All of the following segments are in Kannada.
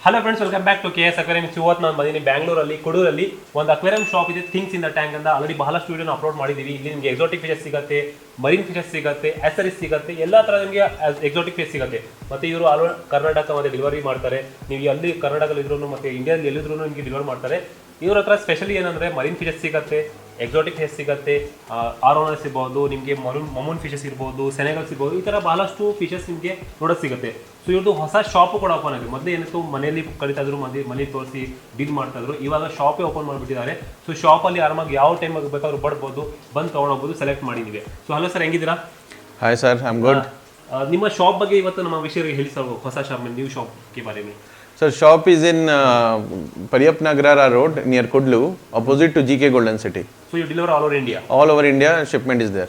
Hello friends, welcome back to KS aquarium. ಇವತ್ತು ನಾನು ಬಂದಿದ್ದೀನಿ ಬ್ಯಾಂಗ್ಳೂರಲ್ಲಿ, ಕೊಡೂರಲ್ಲಿ ಒಂದು ಅಕ್ವೇರಿಯಂ ಶಾಪ್ ಇದೆ, ಥಿಂಗ್ಸ್ ಇನ್ ದ ಟ್ಯಾಂಕ್ ಅಂತ. ಆಲ್ರೆಡಿ ಬಹಳಷ್ಟು ವಿಡಿಯೋನ ಅಪ್ಲೋಡ್ ಮಾಡಿದ್ದೀವಿ. ಇಲ್ಲಿ ನಿಮಗೆ ಎಕ್ಸಾಟಿಕ್ ಫಿಶಸ್ ಸಿಗುತ್ತೆ, ಮರೀನ್ ಫಿಶಸ್ ಸಿಗುತ್ತೆ, ಆಸರೀಸ್ ಸಿಗುತ್ತೆ, ಎಲ್ಲ ಥರ ನಿಮಗೆ ಎಕ್ಸಾಟಿಕ್ ಫಿಶ್ ಸಿಗುತ್ತೆ. ಮತ್ತು ಇವರು ಆಲ್ ಕರ್ನಾಟಕ ಮತ್ತು ಡೆಲಿವರಿ ಮಾಡ್ತಾರೆ. ನೀವು ಅಲ್ಲಿ ಕರ್ನಾಟಕದಲ್ಲಿ ಇದ್ರೂ ಮತ್ತು ಇಂಡಿಯಾದಲ್ಲಿ ಎಲ್ಲಿದ್ರು ನಿಮಗೆ ಡೆಲಿವರಿ ಮಾಡ್ತಾರೆ. ಇವ್ರ ಹತ್ರ ಸ್ಪೆಷಲಿ ಏನಂದರೆ ಮರೀನ್ ಫಿಶಸ್ ಸಿಗುತ್ತೆ, ಎಕ್ಸಾಟಿಕ್ ಫಿಶಸ್ ಸಿಗುತ್ತೆ, ಆರೋನಸ್ ಇರ್ಬೋದು, ನಿಮಗೆ ಮಮೂನ್ ಫಿಶಸ್ ಇರ್ಬೋದು, ಸೆನೆಗಲ್ಸ್ ಇರ್ಬೋದು, ಈ ಥರ ಬಹಳಷ್ಟು ಫಿಶಸ್ ನಿಮಗೆ ನೋಡೋಕೆ ಸಿಗುತ್ತೆ. ಸೊ ಇವ್ರದ್ದು ಹೊಸ ಶಾಪು ಕೂಡ ಓಪನ್ ಆಗಿದೆ. ಮೊದಲೇ ಏನಿತ್ತು ಮನೆಯಲ್ಲಿ ಕಲಿತಾ ಇದ್ರು, ಮನೇಲಿ ತೋರಿಸಿ ಡೀಲ್ ಮಾಡ್ತಾ ಇದ್ರು. ಇವಾಗ ಶಾಪೇ ಓಪನ್ ಮಾಡಿಬಿಟ್ಟಿದ್ದಾರೆ. ಸೊ ಶಾಪಲ್ಲಿ ಆರಾಮಾಗಿ ಯಾವ ಟೈಮಾಗಿ ಬೇಕಾದ್ರೂ ಬರ್ಬೋದು, ಬಂದು ತೊಗೊಂಡೋಗ್ಬೋದು, ಸೆಲೆಕ್ಟ್ ಮಾಡಿದ್ದೀವಿ. ಸೊ ಹಲೋ ಸರ್, ಹೆಂಗಿದ್ದೀರಾ? Hi sir, I am good. ನಿಮ್ಮ ಶಾಪ್ ಬಗ್ಗೆ ಇವತ್ತು ನಮ್ಮ ವಿಷಯ ಹೇಳಿ ಸರ್, ಹೊಸ ಶಾಪ್ ನ್ಯೂ ಶಾಪ್ಗೆ ಬಾರೆ में. Sir, shop is in Pariyap Nagarara Road near Kodlu, opposite to GK Golden City. So you deliver all over India? All over India, shipment is there.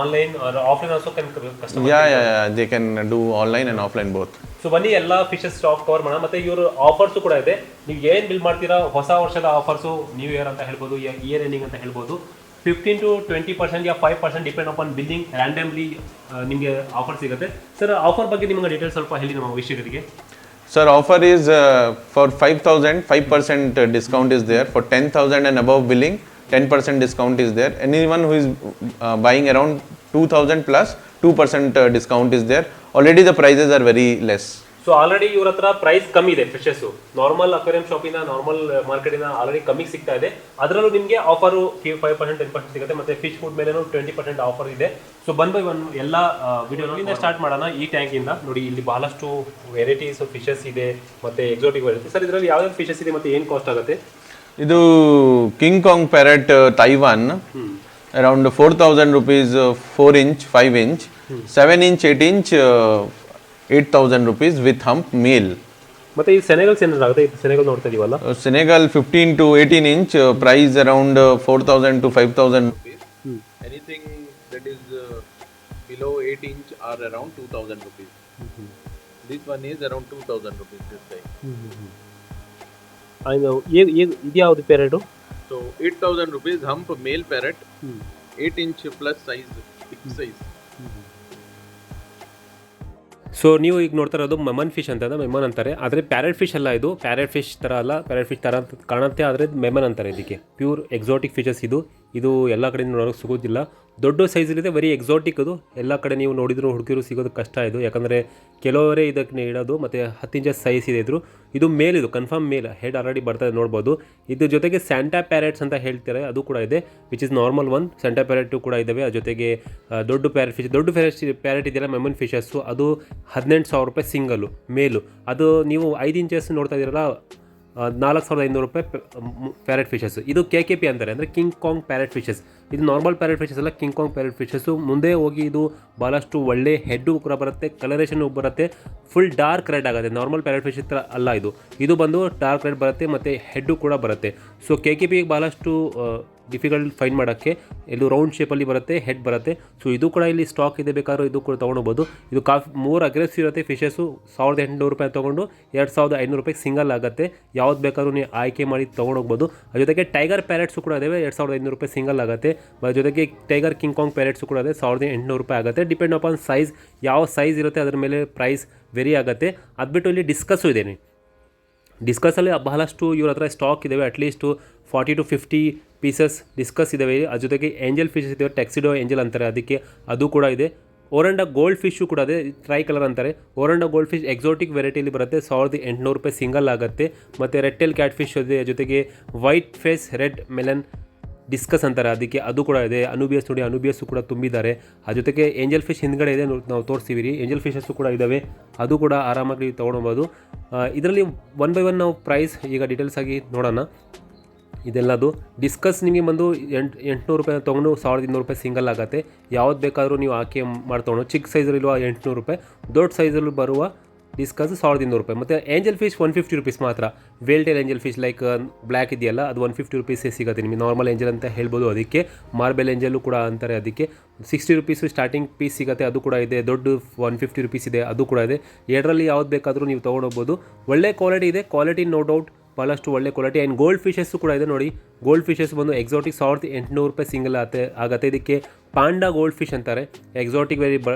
Online or offline also can customer? Yeah. They can do online and offline both. So ಬನ್ನಿ ಎಲ್ಲ ಫಿಶಸ್ ಸ್ಟಾಕ್ ಕವರ್ ಮಾಡೋಣ. ಮತ್ತು ಇವರು ಆಫರ್ಸು ಕೂಡ ಇದೆ. ನೀವು ಏನು ಬಿಲ್ ಮಾಡ್ತೀರಾ, ಹೊಸ ವರ್ಷದ ಆಫರ್ಸು, ನ್ಯೂ ಇಯರ್ ಅಂತ ಹೇಳ್ಬೋದು, ಇಯರ್ ಎಂಡಿಂಗ್ ಅಂತ ಹೇಳ್ಬೋದು, 15 to 20% yeah 5% depend upon billing randomly ನಿಮಗೆ ಆಫರ್ ಸಿಗುತ್ತೆ. ಸರ್, ಆಫರ್ ಬಗ್ಗೆ ನಿಮಗೆ ಡೀಟೇಲ್ಸ್ ಸ್ವಲ್ಪ ಹೇಳಿ ನಮ್ಮ ವೀಕ್ಷಕರಿಗೆ. Sir, offer is for 5,000, 5% discount is there. For 10,000 and above billing, 10% discount is there. Anyone who is buying around 2,000 plus, 2% discount is there. Already the prices are very less. So already ಇವ್ರ ಹತ್ರ ಪ್ರೈಸ್ ಕಮ್ಮಿ ಇದೆ ಫಿಶಸ್ಸು. ನಾರ್ಮಲ್ ಅಕ್ವೇರಿಯಂ ಶಾಪಿಂದ, ನಾರ್ಮಲ್ ಮಾರ್ಕೆಟಿಂದ ಆಲ್ರೆಡಿ ಕಮ್ಮಿಗೆ ಸಿಗ್ತಾ ಇದೆ. ಅದರಲ್ಲೂ ನಿಮಗೆ ಆಫರು 5%, 10% ಸಿಗುತ್ತೆ. ಮತ್ತು ಫಿಶ್ ಫುಡ್ ಮೇಲೇನೂ 20% ಆಫರ್ ಇದೆ. ಸೊ ಬಂದು ಎಲ್ಲ ವಿಡಿಯೋನಿಂದ ಸ್ಟಾರ್ಟ್ ಮಾಡೋಣ. ಈ ಟ್ಯಾಂಕಿಂದ ನೋಡಿ, ಇಲ್ಲಿ ಬಹಳಷ್ಟು ವೆರೈಟೀಸ್ ಫಿಶಸ್ ಇದೆ ಮತ್ತು ಎಕ್ಸಾಟಿಕ್ ವೆರೈಟಿ. ಸರ್, ಇದರಲ್ಲಿ ಯಾವ್ಯಾವ ಫಿಶಸ್ ಇದೆ ಮತ್ತು ಏನು ಕಾಸ್ಟ್ ಆಗುತ್ತೆ? ಇದು king Kong parrot Taiwan, around 4,000 rupees, 4 inch, 5 inch, 7 inch, 8 inch, 8,000 rupees with hump male. ಮತ್ತೆ ಈ ಸೆನೆಗಲ್ಸ್ ಏನಾದ್ರು ಆಗುತ್ತೆ? ಸೆನೆಗಲ್ ನೋಡ್ತಾ ಇದೀವಲ್ಲ, Senegal 15 to 18 inch, price around 4,000 to 5,000 rupees. Anything that is below 8 inch are around 2,000 rupees. This one is around 2,000 rupees this time. ಇದು ಯಾವುದು ಪೇರೆಟು? So 8,000 rupees hump male parrot, 8 inch plus size, big size. So ನೀವು ಈಗ ನೋಡ್ತಾ ಇರೋದು ಮೆಮನ್ ಫಿಶ್ ಅಂತ, ಮೆಮನ್ ಅಂತಾರೆ. ಆದರೆ ಪ್ಯಾರೆಟ್ ಫಿಶ್ ಅಲ್ಲ, ಇದು ಪ್ಯಾರೆಟ್ ಫಿಶ್ ಥರ ಅಲ್ಲ. ಪ್ಯಾರೆಟ್ ಫಿಶ್ ಥರ ಕಾಣುತ್ತೆ, ಆದರೆ ಮೆಮನ್ ಅಂತಾರೆ ಇದಕ್ಕೆ. ಪ್ಯೂರ್ ಎಕ್ಸಾಟಿಕ್ ಫಿಶಸ್ ಇದು ಎಲ್ಲ ಕಡೆ ನೋಡೋಕೆ ಸಿಗೋದಿಲ್ಲ. ದೊಡ್ಡ ಸೈಜಲ್ಲಿದೆ, ವೆರಿ ಎಕ್ಸಾಟಿಕ್. ಅದು ಎಲ್ಲ ಕಡೆ ನೀವು ನೋಡಿದ್ರು ಹುಡುಕಿದ್ರು ಸಿಗೋದು ಕಷ್ಟ ಇದು, ಯಾಕಂದರೆ ಕೆಲವರೇ ಇದಕ್ಕೆ ಇಡೋದು. ಮತ್ತು 10 ಇಂಚಸ್ ಸೈಜ್ ಇದೆ. ಇದು ಮೇಲ್, ಇದು ಕನ್ಫರ್ಮ್ ಮೇಲ್. ಹೆಡ್ ಆಲ್ರೆಡಿ ಬರ್ತದೆ, ನೋಡ್ಬೋದು. ಇದ್ರ ಜೊತೆಗೆ ಸ್ಯಾಂಟಾ ಪ್ಯಾರೆಟ್ಸ್ ಅಂತ ಹೇಳ್ತಾರೆ, ಅದು ಕೂಡ ಇದೆ, which is normal one. Santa parrot ಕೂಡ ಇದ್ದಾವೆ. ಅದ್ರ ಜೊತೆಗೆ ದೊಡ್ಡ ಪ್ಯಾರೆಟ್ ಇದೆಯಲ್ಲ, ಮೆಮನ್ ಫಿಶಸ್ಸು, ಅದು 18,000 ರೂಪಾಯಿ ಸಿಂಗಲ್ಲು ಮೇಲು. ಅದು ನೀವು 5 ಇಂಚಸ್ ನೋಡ್ತಾ ಇದ್ದೀರಲ್ಲ, 4,500 ರೂಪಾಯಿ ಪ್ಯಾರೆಟ್ ಫಿಶಸ್. ಇದು KKP ಅಂತಾರೆ, ಅಂದರೆ ಕಿಂಗ್ ಕಾಂಗ್ ಪ್ಯಾರೆಟ್ ಫಿಶಸ್. ಇದು ನಾರ್ಮಲ್ ಪ್ಯಾರೆಟ್ ಫಿಶಸ್ ಅಲ್ಲ, ಕಿಂಗ್ ಕಾಂಗ್ ಪ್ಯಾರೆಟ್ ಫಿಶಸ್ಸು. ಮುಂದೆ ಹೋಗಿ ಇದು ಭಾಳಷ್ಟು ಒಳ್ಳೆ ಹೆಡ್ಡು ಕೂಡ ಬರುತ್ತೆ, ಕಲರೇಷನ್ ಬರುತ್ತೆ, ಫುಲ್ ಡಾರ್ಕ್ ರೆಡ್ ಆಗುತ್ತೆ. ನಾರ್ಮಲ್ ಪ್ಯಾರೆಟ್ ಫಿಶ್ ಹತ್ರ ಅಲ್ಲ ಇದು ಬಂದು ಡಾರ್ಕ್ ರೆಡ್ ಬರುತ್ತೆ ಮತ್ತು ಹೆಡ್ಡು ಕೂಡ ಬರುತ್ತೆ. ಸೊ KKP ಭಾಳಷ್ಟು ಡಿಫಿಕಲ್ಟ್ ಫೈನ್ ಮಾಡೋಕ್ಕೆ. ಇದು ರೌಂಡ್ ಶೇಪಲ್ಲಿ ಬರುತ್ತೆ, ಹೆಡ್ ಬರುತ್ತೆ. ಸೊ ಇದು ಕೂಡ ಇಲ್ಲಿ ಸ್ಟಾಕ್ ಇದೆ, ಬೇಕಾದ್ರೂ ಇದು ಕೂಡ ತೊಗೊಳ್ಬೋದು. ಇದು ಮೋರ್ ಅಗ್ರೆಸಿವ್ ಇರುತ್ತೆ ಫಿಶಸ್ಸು. 1,800 ರೂಪಾಯಿ ತೊಗೊಂಡು 2,500 ರೂಪಾಯಿ ಸಿಂಗಲ್ ಆಗುತ್ತೆ. ಯಾವ್ದು ಬೇಕಾದ್ರೂ ನೀವು ಆಯ್ಕೆ ಮಾಡಿ ತೊಗೊಂಡೋಗ್ಬೋದು. ಅದ್ರ ಜೊತೆಗೆ ಟೈಗರ್ ಪ್ಯಾರೆಟ್ಸು ಕೂಡ ಇದಾವೆ, 2,500 ರೂಪಾಯಿ ಸಿಂಗಲ್ ಆಗುತ್ತೆ. ಅದ್ರ ಜೊತೆಗೆ ಟೈಗರ್ ಕಿಂಗ್ ಕಾಂಗ್ ಪ್ಯಾರೆಟ್ಸು ಕೂಡ ಇದೆ, 1,800 ರೂಪಾಯಿ ಆಗುತ್ತೆ. ಡಿಪೆಂಡ್ ಅಪಾನ್ ಸೈಜ್, ಯಾವ ಸೈಜ್ ಇರುತ್ತೆ ಅದರ ಮೇಲೆ ಪ್ರೈಸ್ ವೆರಿ ಆಗುತ್ತೆ. ಅದು ಬಿಟ್ಟು ಇಲ್ಲಿ ಡಿಸ್ಕಸ್ಸು ಇದೆ. ಡಿಸ್ಕಸಲ್ಲಿ ಬಹಳಷ್ಟು ಇವ್ರ ಹತ್ರ ಸ್ಟಾಕ್ ಇದ್ದಾವೆ. ಅಟ್ಲೀಸ್ಟು 40 to 50 ಪೀಸಸ್ ಡಿಸ್ಕಸ್ ಇದ್ದಾವೆ. ಅದ್ರ ಜೊತೆಗೆ ಏಂಜಲ್ ಫಿಶಸ್ ಇದ್ದಾವೆ, ಟೆಕ್ಸಿಡೋ ಏಂಜಲ್ ಅಂತಾರೆ ಅದಕ್ಕೆ, ಅದು ಕೂಡ ಇದೆ. ಓರಂಡ ಗೋಲ್ಡ್ ಫಿಶು ಕೂಡ ಇದೆ, ಟ್ರೈ ಕಲರ್ ಅಂತಾರೆ. ಓರಂಡ ಗೋಲ್ಡ್ ಫಿಶ್ ಎಕ್ಸಾಟಿಕ್ ವೆರೈಟಿಯಲ್ಲಿ ಬರುತ್ತೆ, 1,800 ರೂಪಾಯಿ ಸಿಂಗಲ್ ಆಗುತ್ತೆ. ಮತ್ತು ರೆಡ್ ಟೇಲ್ ಕ್ಯಾಟ್ ಫಿಶ್ ಇದೆ, ಜೊತೆಗೆ white face red melon discus ಅಂತಾರೆ ಅದಕ್ಕೆ, ಅದು ಕೂಡ ಇದೆ. ಅನುಬಿಯಸ್ ನೋಡಿ, ಅನುಬಿಯಸ್ಸು ಕೂಡ ತುಂಬಿದ್ದಾರೆ. ಅದ್ರ ಜೊತೆಗೆ ಏಂಜಲ್ ಫಿಶ್ ಹಿಂದ್ಗಡೆ ಇದೆ, ನಾವು ತೋರಿಸ್ತೀವಿ. ಏಂಜಲ್ ಫಿಶಸ್ಸು ಕೂಡ ಇದ್ದಾವೆ, ಅದು ಕೂಡ ಆರಾಮಾಗಿ ತೊಗೊಳ್ಬೋದು. ಇದರಲ್ಲಿ 1 by 1 ನಾವು ಪ್ರೈಸ್ ಈಗ ಡೀಟೇಲ್ಸ್ ಆಗಿ ನೋಡೋಣ. ಇದೆಲ್ಲದು ಡಿಸ್ಕಸ್ ನಿಮಗೆ ಬಂದು 800 ರೂಪಾಯಿ ತೊಗೊಂಡು 1,200 ರೂಪಾಯಿ ಸಿಂಗಲ್ ಆಗುತ್ತೆ. ಯಾವ್ದು ಬೇಕಾದರೂ ನೀವು ಆಯ್ಕೆ ಮಾಡಿ ತೊಗೊಂಡು. ಚಿಕ್ಕ ಸೈಜಲ್ಲಿರುವ 800 ರೂಪಾಯಿ, ದೊಡ್ಡ ಸೈಜಲ್ಲಿ ಬರುವ ಡಿಸ್ಕಸ್ 1,200 ರೂಪಾಯಿ. ಮತ್ತು ಏಂಜಲ್ ಫಿಶ್ 150 ರೂಪೀಸ್ ಮಾತ್ರ. ವೇಲ್ಟೇಲ್ ಏಂಜಲ್ ಫಿಶ್ ಲೈಕ್ ಬ್ಲ್ಯಾಕ್ ಇದೆಯಲ್ಲ, ಅದು 150 ರೂಪೀಸೇ ಸಿಗುತ್ತೆ ನಿಮಗೆ. ನಾರ್ಮಲ್ ಏಂಜಲ್ ಅಂತ ಹೇಳ್ಬೋದು ಅದಕ್ಕೆ. ಮಾರ್ಬೆಲ್ ಏಂಜಲು ಕೂಡ ಅಂತಾರೆ ಅದಕ್ಕೆ. 60 ರೂಪೀಸು ಸ್ಟಾರ್ಟಿಂಗ್ ಪೀಸ್ ಸಿಗುತ್ತೆ, ಅದು ಕೂಡ ಇದೆ. ದೊಡ್ಡ 150 ರೂಪೀಸ್ ಇದೆ, ಅದು ಕೂಡ ಇದೆ. ಎರಡರಲ್ಲಿ ಯಾವ್ದು ಬೇಕಾದರೂ ನೀವು ತೊಗೊಂಡೋಗ್ಬೋದು. ಒಳ್ಳೆ ಕ್ವಾಲಿಟಿ ಇದೆ, ಕ್ವಾಲಿಟಿ ನೋ ಡೌಟ್, ಭಾಳಷ್ಟು ಒಳ್ಳೆ ಕ್ವಾಲಿಟಿ. ಆ್ಯಂಡ್ ಗೋಲ್ಡ್ ಫಿಶಸ್ಸು ಕೂಡ ಇದೆ ನೋಡಿ. ಗೋಲ್ಡ್ ಫಿಶಸ್ ಬಂದು ಎಕ್ಸಾಟಿಕ್ 1,800 ರೂಪಾಯಿ ಸಿಂಗಲ್ ಆಗುತ್ತೆ. ಇದಕ್ಕೆ ಪಾಂಡಾ ಗೋಲ್ಡ್ ಫಿಶ್ ಅಂತಾರೆ, ಎಕ್ಸಾಟಿಕ್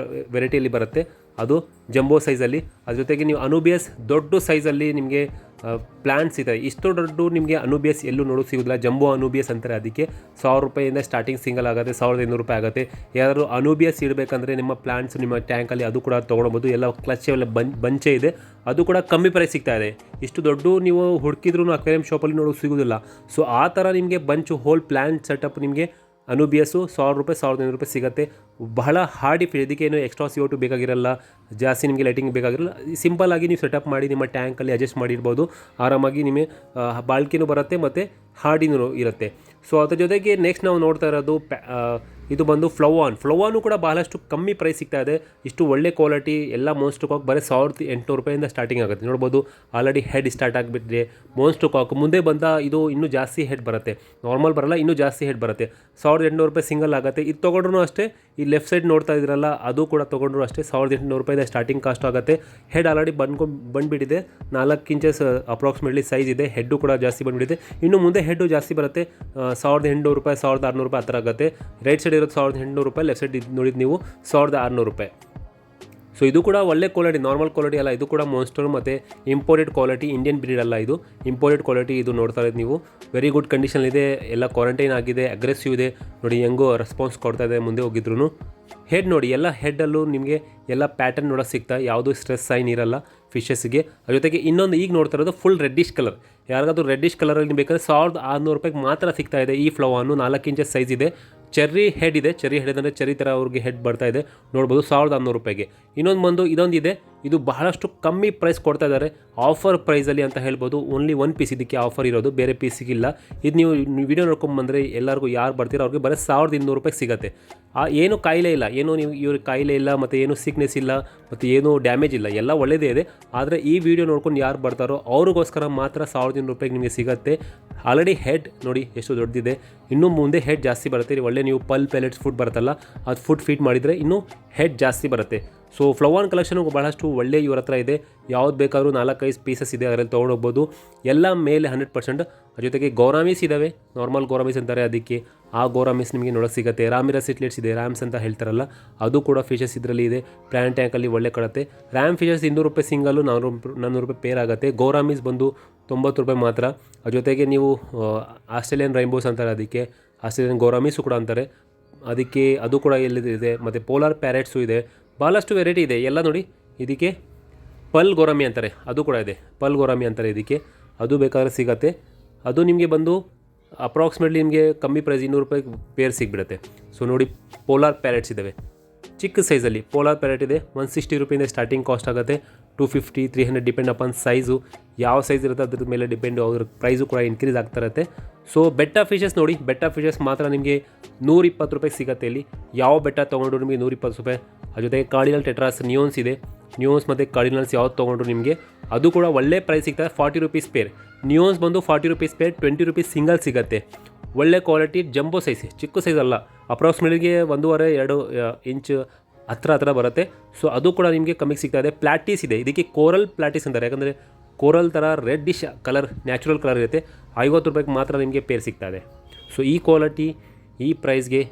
ವೆರೈಟಿಯಲ್ಲಿ ಬರುತ್ತೆ. ಅದು ಜಂಬೋ ಸೈಜಲ್ಲಿ. ಅದ್ರ ಜೊತೆಗೆ ನೀವು ಅನುಬಿಯಸ್ ದೊಡ್ಡ ಸೈಜಲ್ಲಿ ನಿಮಗೆ ಪ್ಲ್ಯಾಂಟ್ಸ್ ಇದೆ. ಇಷ್ಟು ದೊಡ್ಡ ನಿಮಗೆ ಅನುಬಿಯಸ್ ಎಲ್ಲೂ ನೋಡೋಕೆ ಸಿಗೋದಿಲ್ಲ. ಜಂಬೋ ಅನುಬಿಯಸ್ ಅಂತಾರೆ. ಅದಕ್ಕೆ 1000 ರೂಪಾಯಿಂದ ಸ್ಟಾರ್ಟಿಂಗ್ ಸಿಂಗಲ್ ಆಗುತ್ತೆ, 1500 ರೂಪಾಯಿ ಆಗುತ್ತೆ. ಯಾರಾದರೂ ಅನುಬಿಯಸ್ ಇಡಬೇಕಂದ್ರೆ ನಿಮ್ಮ ಪ್ಲ್ಯಾಂಟ್ಸ್ ನಿಮ್ಮ ಟ್ಯಾಂಕಲ್ಲಿ ಅದು ಕೂಡ ತೊಗೊಳ್ಬೋದು. ಎಲ್ಲ ಕ್ಲಚ್ ಎಲ್ಲ ಬಂಚೆ ಇದೆ, ಅದು ಕೂಡ ಕಮ್ಮಿ ಪ್ರೈಸ್ ಸಿಗ್ತಾ ಇದೆ. ಇಷ್ಟು ದೊಡ್ಡ ನೀವು ಹುಡುಕಿದ್ರೂ ಅಕ್ವೇರಿಯಂ ಶಾಪಲ್ಲಿ ನೋಡೋಕೆ ಸಿಗೋದಿಲ್ಲ. ಸೊ ಆ ಥರ ನಿಮಗೆ ಬಂಚು ಹೋಲ್ ಪ್ಲ್ಯಾಂಟ್ ಸೆಟಪ್ ನಿಮಗೆ ಅನುಬಿಯಸ್ಸು 1000 ರೂಪಾಯಿ 1500 ರೂಪಾಯಿ ಸಿಗುತ್ತೆ. ಬಹಳ ಹಾರ್ಡಿ ಫಿಶ್, ಇದಕ್ಕೇನು ಎಕ್ಸ್ಟ್ರಾ CO2 ಬೇಕಾಗಿರಲ್ಲ, ಜಾಸ್ತಿ ನಿಮಗೆ ಲೈಟಿಂಗ್ ಬೇಕಾಗಿರಲ್ಲ. ಸಿಂಪಲ್ ಆಗಿ ನೀವು ಸೆಟಪ್ ಮಾಡಿ ನಿಮ್ಮ ಟ್ಯಾಂಕಲ್ಲಿ ಅಡ್ಜಸ್ಟ್ ಮಾಡಿರ್ಬೋದು. ಆರಾಮಾಗಿ ನಿಮಗೆ ಬಾಳ್ಕೆನೂ ಬರುತ್ತೆ ಮತ್ತು ಹಾರ್ಡಿನೂ ಇರುತ್ತೆ. ಸೊ ಅದ್ರ ಜೊತೆಗೆ ನೆಕ್ಸ್ಟ್ ನಾವು ನೋಡ್ತಾ ಇರೋದು ಇದು ಬಂದು ಫ್ಲವಾನು ಕೂಡ ಬಹಳಷ್ಟು ಕಮ್ಮಿ ಪ್ರೈಸ್ ಸಿಗ್ತಾ ಇದೆ. ಇಷ್ಟು ಒಳ್ಳೆ ಕ್ವಾಲಿಟಿ ಎಲ್ಲ ಮೋನ್ಸ್ಟರ್ ಕಾಕ್ ಬರೀ 1800 ರೂಪಾಯಿಂದ ಸ್ಟಾರ್ಟಿಂಗ್ ಆಗುತ್ತೆ. ನೋಡ್ಬೋದು ಆಲ್ರೆಡಿ ಹೆಡ್ ಸ್ಟಾರ್ಟ್ ಆಗಿಬಿಟ್ಟಿದೆ ಮೋನ್ಸ್ಟರ್ ಕಾಕ್. ಮುಂದೆ ಬಂದ ಇದು ಇನ್ನೂ ಜಾಸ್ತಿ ಹೆಡ್ ಬರುತ್ತೆ, ನಾರ್ಮಲ್ ಬರಲ್ಲ, ಇನ್ನೂ ಜಾಸ್ತಿ ಹೆಡ್ ಬರುತ್ತೆ. 1800 ರೂಪಾಯಿ ಸಿಂಗಲ್ ಆಗುತ್ತೆ. ಇದು ತೊಗೊಂಡ್ರೂ ಅಷ್ಟೇ, ಈ ಲೆಫ್ಟ್ ಸೈಡ್ ನೋಡ್ತಾ ಇದ್ರಲ್ಲ ಅದು ಕೂಡ ತೊಗೊಂಡ್ರು ಅಷ್ಟೇ 1800 ರೂಪಾಯಿಂದ ಸ್ಟಾರ್ಟಿಂಗ್ ಕಾಸ್ಟ್ ಆಗುತ್ತೆ. ಹೆಡ್ ಆಲ್ರೆಡಿ ಬಂದುಬಿಟ್ಟಿದೆ, 4 ಇಂಚಸ್ ಅಪ್ರಾಕ್ಸಿಮೇಟ್ಲಿ ಸೈಜ್ ಇದೆ. ಹೆಡ್ಡು ಕೂಡ ಜಾಸ್ತಿ ಬಂದುಬಿಟ್ಟಿದೆ. ಇನ್ನು ಮುಂದೆ ಹೆಡ್ಡು ಜಾಸ್ತಿ ಬರುತ್ತೆ, 1800 ರೂಪಾಯಿ 1600 ರೂಪಾಯಿ ಆ ಥರ ಆಗುತ್ತೆ. ರೈಟ್ ಸೈಡ್ ಇರೋದು 1800 ರೂಪಾಯಿ, ಲೆಫ್ಟ್ ಸೈಡ್ ನೋಡಿದ್ದು ನೀವು 1600 ರೂಪಾಯಿ. ಸೊ ಇದು ಕೂಡ ಒಳ್ಳೆ ಕ್ವಾಲಿಟಿ, ನಾರ್ಮಲ್ ಕ್ವಾಲಿಟಿ ಅಲ್ಲ, ಇದು ಕೂಡ ಮಾನ್ಸ್ಟರ್ ಮತ್ತು ಇಂಪೋರ್ಟೆಡ್ ಕ್ವಾಲಿಟಿ, ಇಂಡಿಯನ್ ಬ್ರೀಡ್ ಅಲ್ಲ, ಇದು ಇಂಪೋರ್ಟೆಡ್ ಕ್ವಾಲಿಟಿ. ಇದು ನೋಡ್ತಾ ಇರೋದು ನೀವು ವೆರಿ ಗುಡ್ ಕಂಡೀಷನ್ ಇದೆ, ಎಲ್ಲ ಕ್ವಾರಂಟೈನ್ ಆಗಿದೆ, ಅಗ್ರೆಸಿವ್ ಇದೆ ನೋಡಿ, ಹೆಂಗೋ ರೆಸ್ಪಾನ್ಸ್ ಕೊಡ್ತಾ ಇದೆ ಮುಂದೆ ಹೋಗಿದ್ರು. ಹೆಡ್ ನೋಡಿ, ಎಲ್ಲ ಹೆಡ್ಡಲ್ಲೂ ನಿಮಗೆ ಎಲ್ಲ ಪ್ಯಾಟರ್ನ್ ನೋಡೋಕೆ ಸಿಗ್ತಾ, ಯಾವುದೂ ಸ್ಟ್ರೆಸ್ ಸೈನ್ ಇರಲ್ಲ ಫಿಶಸ್ಗೆ. ಅದ್ರ ಜೊತೆಗೆ ಇನ್ನೊಂದು ಈಗ ನೋಡ್ತಾ ಇರೋದು ಫುಲ್ ರೆಡ್ಡಿಶ್ ಕಲರ್. ಯಾರಿಗಾದ್ರೂ ರೆಡ್ಡಿಶ್ ಕಲರಲ್ಲಿ ಬೇಕಾದರೆ 1600 ರೂಪಾಯಿಗೆ ಮಾತ್ರ ಸಿಗ್ತಾ ಇದೆ. ಈ ಫ್ಲವಾನು 4 ಇಂಚಸ್ ಸೈಜ್ ಇದೆ, ಚೆರ್ರಿ ಹೆಡ್ ಇದೆ. ಚೆರ್ರಿ ಹೆಡ್ ಅಂದರೆ ಚೆರ್ರಿ ಥರ ಅವ್ರಿಗೆ ಹೆಡ್ ಬರ್ತಾ ಇದೆ, ನೋಡ್ಬೋದು 1600 ರೂಪಾಯಿಗೆ. ಇದೊಂದಿದೆ, ಇದು ಬಹಳಷ್ಟು ಕಮ್ಮಿ ಪ್ರೈಸ್ ಕೊಡ್ತಾ ಇದ್ದಾರೆ, ಆಫರ್ ಪ್ರೈಸಲ್ಲಿ ಅಂತ ಹೇಳ್ಬೋದು. ಓನ್ಲಿ 1 ಪೀಸ್ ಇದಕ್ಕೆ ಆಫರ್ ಇರೋದು, ಬೇರೆ ಪೀಸಿಗಿಲ್ಲ. ಇದು ನೀವು ವಿಡಿಯೋ ನೋಡ್ಕೊಂಬಂದರೆ ಎಲ್ಲರಿಗೂ ಯಾರು ಬರ್ತೀರೋ ಅವ್ರಿಗೆ ಬರೀ 1200 ರೂಪಾಯಿಗೆ ಸಿಗುತ್ತೆ. ಏನು ಕಾಯಿಲೆ ಇಲ್ಲ, ಏನು ನೀವು ಇವ್ರಿಗೆ ಕಾಯಿಲೆ ಇಲ್ಲ, ಮತ್ತು ಏನು ಸಿಕ್ನೆಸ್ ಇಲ್ಲ, ಮತ್ತು ಏನು ಡ್ಯಾಮೇಜ್ ಇಲ್ಲ, ಎಲ್ಲ ಒಳ್ಳೆಯದೇ ಇದೆ. ಆದರೆ ಈ ವಿಡಿಯೋ ನೋಡ್ಕೊಂಡು ಯಾರು ಬರ್ತಾರೋ ಅವ್ರಿಗೋಸ್ಕರ ಮಾತ್ರ 1200 ರೂಪಾಯಿಗೆ ನಿಮಗೆ ಸಿಗುತ್ತೆ. ಆಲ್ರೆಡಿ ಹೆಡ್ ನೋಡಿ ಎಷ್ಟು ದೊಡ್ಡದಿದೆ, ಇನ್ನೂ ಮುಂದೆ ಹೆಡ್ ಜಾಸ್ತಿ ಬರುತ್ತೆ. ಒಳ್ಳೆ ನೀವು ಪೆಲೆಟ್ಸ್ ಫುಡ್ ಬರುತ್ತಲ್ಲ, ಅದು ಫುಡ್ ಫೀಡ್ ಮಾಡಿದರೆ ಇನ್ನೂ ಹೆಡ್ ಜಾಸ್ತಿ ಬರುತ್ತೆ. ಸೊ ಫ್ಲವಾನ್ ಕಲೆಕ್ಷನ್ ಬಹಳಷ್ಟು ಒಳ್ಳೆ ಇವ್ರ ಹತ್ರ ಇದೆ. ಯಾವ್ದು ಬೇಕಾದ್ರೂ 4-5 ಪೀಸಸ್ ಇದೆ, ಅದರಲ್ಲಿ ತೊಗೊಂಡೋಗ್ಬೋದು. ಎಲ್ಲ ಮೇಲೆ 100%. ಅದ್ರ ಜೊತೆಗೆ ಗೋರಾಮೀಸ್ ಇದ್ದಾವೆ, ನಾರ್ಮಲ್ ಗೋರಾಮೀಸ್ ಅಂತಾರೆ ಅದಕ್ಕೆ. ಆ ಗೋರಾಮೀಸ್ ನಿಮಗೆ ನೋಡೋಕೆ ಸಿಗುತ್ತೆ. ರಾಮಿರಸ್ ಸಿಟ್ಲೆಟ್ಸ್ ಇದೆ, ರ್ಯಾಮ್ಸ್ ಅಂತ ಹೇಳ್ತಾರಲ್ಲ, ಅದು ಕೂಡ ಫಿಶಸ್ ಇದರಲ್ಲಿ ಇದೆ. ಪ್ಲಾಂಟ್ ಟ್ಯಾಂಕಲ್ಲಿ ಒಳ್ಳೆ ಕಡುತ್ತೆ. ರ್ಯಾಮ್ ಫಿಶಸ್ 200 ರೂಪಾಯಿ ಸಿಂಗಲ್ಲು, 400 ರೂಪಾಯಿ ಪೇರ್ ಆಗುತ್ತೆ. ಗೋರಾಮೀಸ್ ಬಂದು 90 ರೂಪಾಯಿ ಮಾತ್ರ. ಅದ್ರ ಜೊತೆಗೆ ನೀವು ಆಸ್ಟ್ರೇಲಿಯನ್ ರೈನ್ಬೋಸ್ ಅಂತಾರೆ ಅದಕ್ಕೆ, ಆಸ್ಟ್ರೇಲಿಯನ್ ಗೋರಾಮೀಸು ಕೂಡ ಅಂತಾರೆ ಅದಕ್ಕೆ, ಅದು ಕೂಡ ಎಲ್ಲಿದೆ. ಮತ್ತು ಪೋಲಾರ್ ಪ್ಯಾರೆಟ್ಸು ಇದೆ, ಭಾಳಷ್ಟು ವೆರೈಟಿ ಇದೆ. ಎಲ್ಲ ನೋಡಿ, ಇದಕ್ಕೆ ಪಲ್ ಗೋರಾಮಿ ಅಂತಾರೆ, ಅದು ಕೂಡ ಇದೆ, ಪಲ್ ಗೋರಾಮಿ ಅಂತಾರೆ ಇದಕ್ಕೆ. ಅದು ಬೇಕಾದ್ರೆ ಸಿಗುತ್ತೆ. ಅದು ನಿಮಗೆ ಬಂದು ಅಪ್ರಾಕ್ಸಿಮೇಟ್ಲಿ ನಿಮಗೆ ಕಮ್ಮಿ ಪ್ರೈಸ್ 200 ರೂಪಾಯಿ ಪೇರ್ ಸಿಗ್ಬಿಡುತ್ತೆ. ಸೊ ನೋಡಿ, ಪೋಲಾರ್ ಪ್ಯಾರೆಟ್ಸ್ ಇದ್ದಾವೆ ಚಿಕ್ಕ ಸೈಜಲ್ಲಿ. ಪೋಲಾರ್ ಪ್ಯಾರೆಟ್ ಇದೆ, 160 ರೂಪಾಯಿಂದ ಸ್ಟಾರ್ಟಿಂಗ್ ಕಾಸ್ಟ್ ಆಗುತ್ತೆ. 250, 300 ಡಿಪೆಂಡ್ ಅಪಾನ್ ಸೈಜು, ಯಾವ ಸೈಜ್ ಇರುತ್ತೆ ಅದ್ರ ಮೇಲೆ ಡಿಪೆಂಡು, ಅವ್ರ ಪ್ರೈಸು ಕೂಡ ಇನ್ಕ್ರೀಸ್ ಆಗ್ತಾ ಇರುತ್ತೆ. ಸೊ ಬೆಟ್ಟ ಫಿಶಸ್ ನೋಡಿ, ಬೆಟ್ಟ ಫಿಶಸ್ ಮಾತ್ರ ನಿಮಗೆ 120 ರೂಪಾಯಿಗೆ ಸಿಗುತ್ತೆ. ಇಲ್ಲಿ ಯಾವ ಬೆಟ್ಟ ತೊಗೊಂಡ್ರು ನಿಮಗೆ 120 ರೂಪಾಯಿ. ಅದ್ರ ಜೊತೆಗೆ ಕಾರ್ಡಿನಲ್ ಟೆಟ್ರಾಸ್, ನಿಯೋನ್ಸ್ ಇದೆ, ನಿಯೋನ್ಸ್ ಮತ್ತು ಕಾರ್ಡಿನಲ್ಸ್ ಯಾವ್ದು ತೊಗೊಂಡ್ರು ನಿಮಗೆ ಅದು ಕೂಡ ಒಳ್ಳೆ ಪ್ರೈಸ್ ಸಿಗ್ತದೆ. 40 ರೂಪೀಸ್ ಪೇರ್. ನಿಯೋನ್ಸ್ ಬಂದು 40 ರೂಪೀಸ್ ಪೇರ್, 20 ರೂಪೀಸ್ ಸಿಂಗಲ್ ಸಿಗುತ್ತೆ. ಒಳ್ಳೆ ಕ್ವಾಲಿಟಿ ಜಂಬೋ ಸೈಜ್, ಚಿಕ್ಕ ಸೈಜ್ ಅಲ್ಲ, ಅಪ್ರಾಕ್ಸಿಮೇಟ್ಗೆ 1.5-2 ಇಂಚ್ ಹತ್ರ ಬರುತ್ತೆ. ಸೊ ಅದು ಕೂಡ ನಿಮಗೆ ಕಮ್ಮಿಗೆ ಸಿಗ್ತಾ ಇದೆ. ಪ್ಲಾಟೀಸ್ ಇದೆ, ಇದಕ್ಕೆ ಕೋರಲ್ ಪ್ಲಾಟೀಸ್ ಅಂತಾರೆ, ಯಾಕಂದರೆ ಕೋರಲ್ ಥರ ರೆಡ್ಡಿಶ್ ಕಲರ್, ನ್ಯಾಚುರಲ್ ಕಲರ್ ಇರುತ್ತೆ. 50 ರೂಪಾಯಿಗೆ ಮಾತ್ರ ನಿಮಗೆ ಪೇರ್ ಸಿಗ್ತಾ ಇದೆ. ಸೊ ಈ ಕ್ವಾಲಿಟಿ ಈ ಪ್ರೈಸ್ಗೆ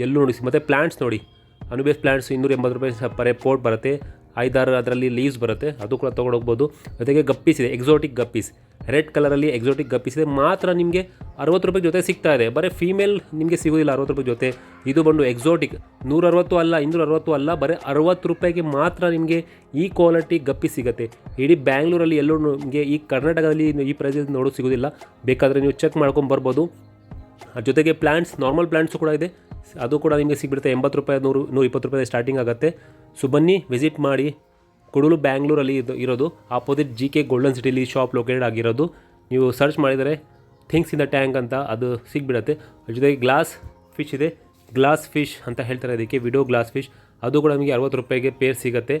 ಎಲ್ಲೂ ನೋಡಿ. ಮತ್ತು ಪ್ಲ್ಯಾಂಟ್ಸ್ ನೋಡಿ, ಅನುಬೇಸ್ ಪ್ಲ್ಯಾಂಟ್ಸ್ 280 ರೂಪಾಯಿ ಪರ್ ಪೋರ್ಟ್ ಬರುತ್ತೆ. 5-6 ಅದರಲ್ಲಿ ಲೀವ್ಸ್ ಬರುತ್ತೆ, ಅದು ಕೂಡ ತೊಗೊಂಡೋಗ್ಬೋದು. ಜೊತೆಗೆ ಗಪ್ಪೀಸ್ ಇದೆ, ಎಕ್ಸಾಟಿಕ್ ಗಪ್ಪೀಸ್, ರೆಡ್ ಕಲರಲ್ಲಿ ಎಕ್ಸಾಟಿಕ್ ಗಪ್ಪೀಸ್ ಇದೆ. ಮಾತ್ರ ನಿಮಗೆ 60 ರೂಪಾಯಿ ಜೊತೆ ಸಿಗ್ತಾ ಇದೆ. ಬರೀ ಫೀಮೇಲ್ ನಿಮಗೆ ಸಿಗೋದಿಲ್ಲ 60 ರೂಪಾಯಿ ಜೊತೆ. ಇದು ಬಂದು ಎಕ್ಸಾಟಿಕ್ 160 ಅಲ್ಲ, 260 ಅಲ್ಲ, ಬರೀ 60 ರೂಪಾಯಿಗೆ ಮಾತ್ರ ನಿಮಗೆ ಈ ಕ್ವಾಲಿಟಿ ಗಪ್ಪಿ ಸಿಗುತ್ತೆ. ಇಡೀ ಬ್ಯಾಂಗ್ಳೂರಲ್ಲಿ ಎಲ್ಲೂ ನಿಮಗೆ, ಈ ಕರ್ನಾಟಕದಲ್ಲಿ ಈ ಪ್ರೈಸಲ್ಲಿ ನೋಡೋದು ಸಿಗೋದಿಲ್ಲ. ಬೇಕಾದರೆ ನೀವು ಚೆಕ್ ಮಾಡ್ಕೊಂಡು ಬರ್ಬೋದು. ಅದ್ರ ಜೊತೆಗೆ ಪ್ಲ್ಯಾಂಟ್ಸ್, ನಾರ್ಮಲ್ ಪ್ಲ್ಯಾಂಟ್ಸು ಕೂಡ ಇದೆ, ಅದು ಕೂಡ ನಿಮಗೆ ಸಿಗ್ಬಿಡುತ್ತೆ. 80 ರೂಪಾಯಿ, 100-120 ರೂಪಾಯಿ ಸ್ಟಾರ್ಟಿಂಗ್ ಆಗುತ್ತೆ. ಸೊ ಬನ್ನಿ, ವಿಸಿಟ್ ಮಾಡಿ. ಕುಡಲು ಬ್ಯಾಂಗ್ಳೂರಲ್ಲಿ ಇರೋದು, ಆಪೋಸಿಟ್ GK ಗೋಲ್ಡನ್ ಸಿಟಿಲಿ ಶಾಪ್ ಲೊಕೇಟೆಡ್ ಆಗಿರೋದು. ನೀವು ಸರ್ಚ್ ಮಾಡಿದರೆ ಥಿಂಗ್ಸ್ ಇನ್ ದ ಟ್ಯಾಂಕ್ ಅಂತ ಅದು ಸಿಗ್ಬಿಡುತ್ತೆ. ಅದ್ರ ಜೊತೆಗೆ ಗ್ಲಾಸ್ ಫಿಶ್ ಇದೆ, ಗ್ಲಾಸ್ ಫಿಶ್ ಅಂತ ಹೇಳ್ತಾರೆ ಅದಕ್ಕೆ, ವಿಡೋ ಗ್ಲಾಸ್ ಫಿಶ್. ಅದು ಕೂಡ ನಿಮಗೆ 60 ರೂಪಾಯಿಗೆ ಪೇರ್ ಸಿಗುತ್ತೆ.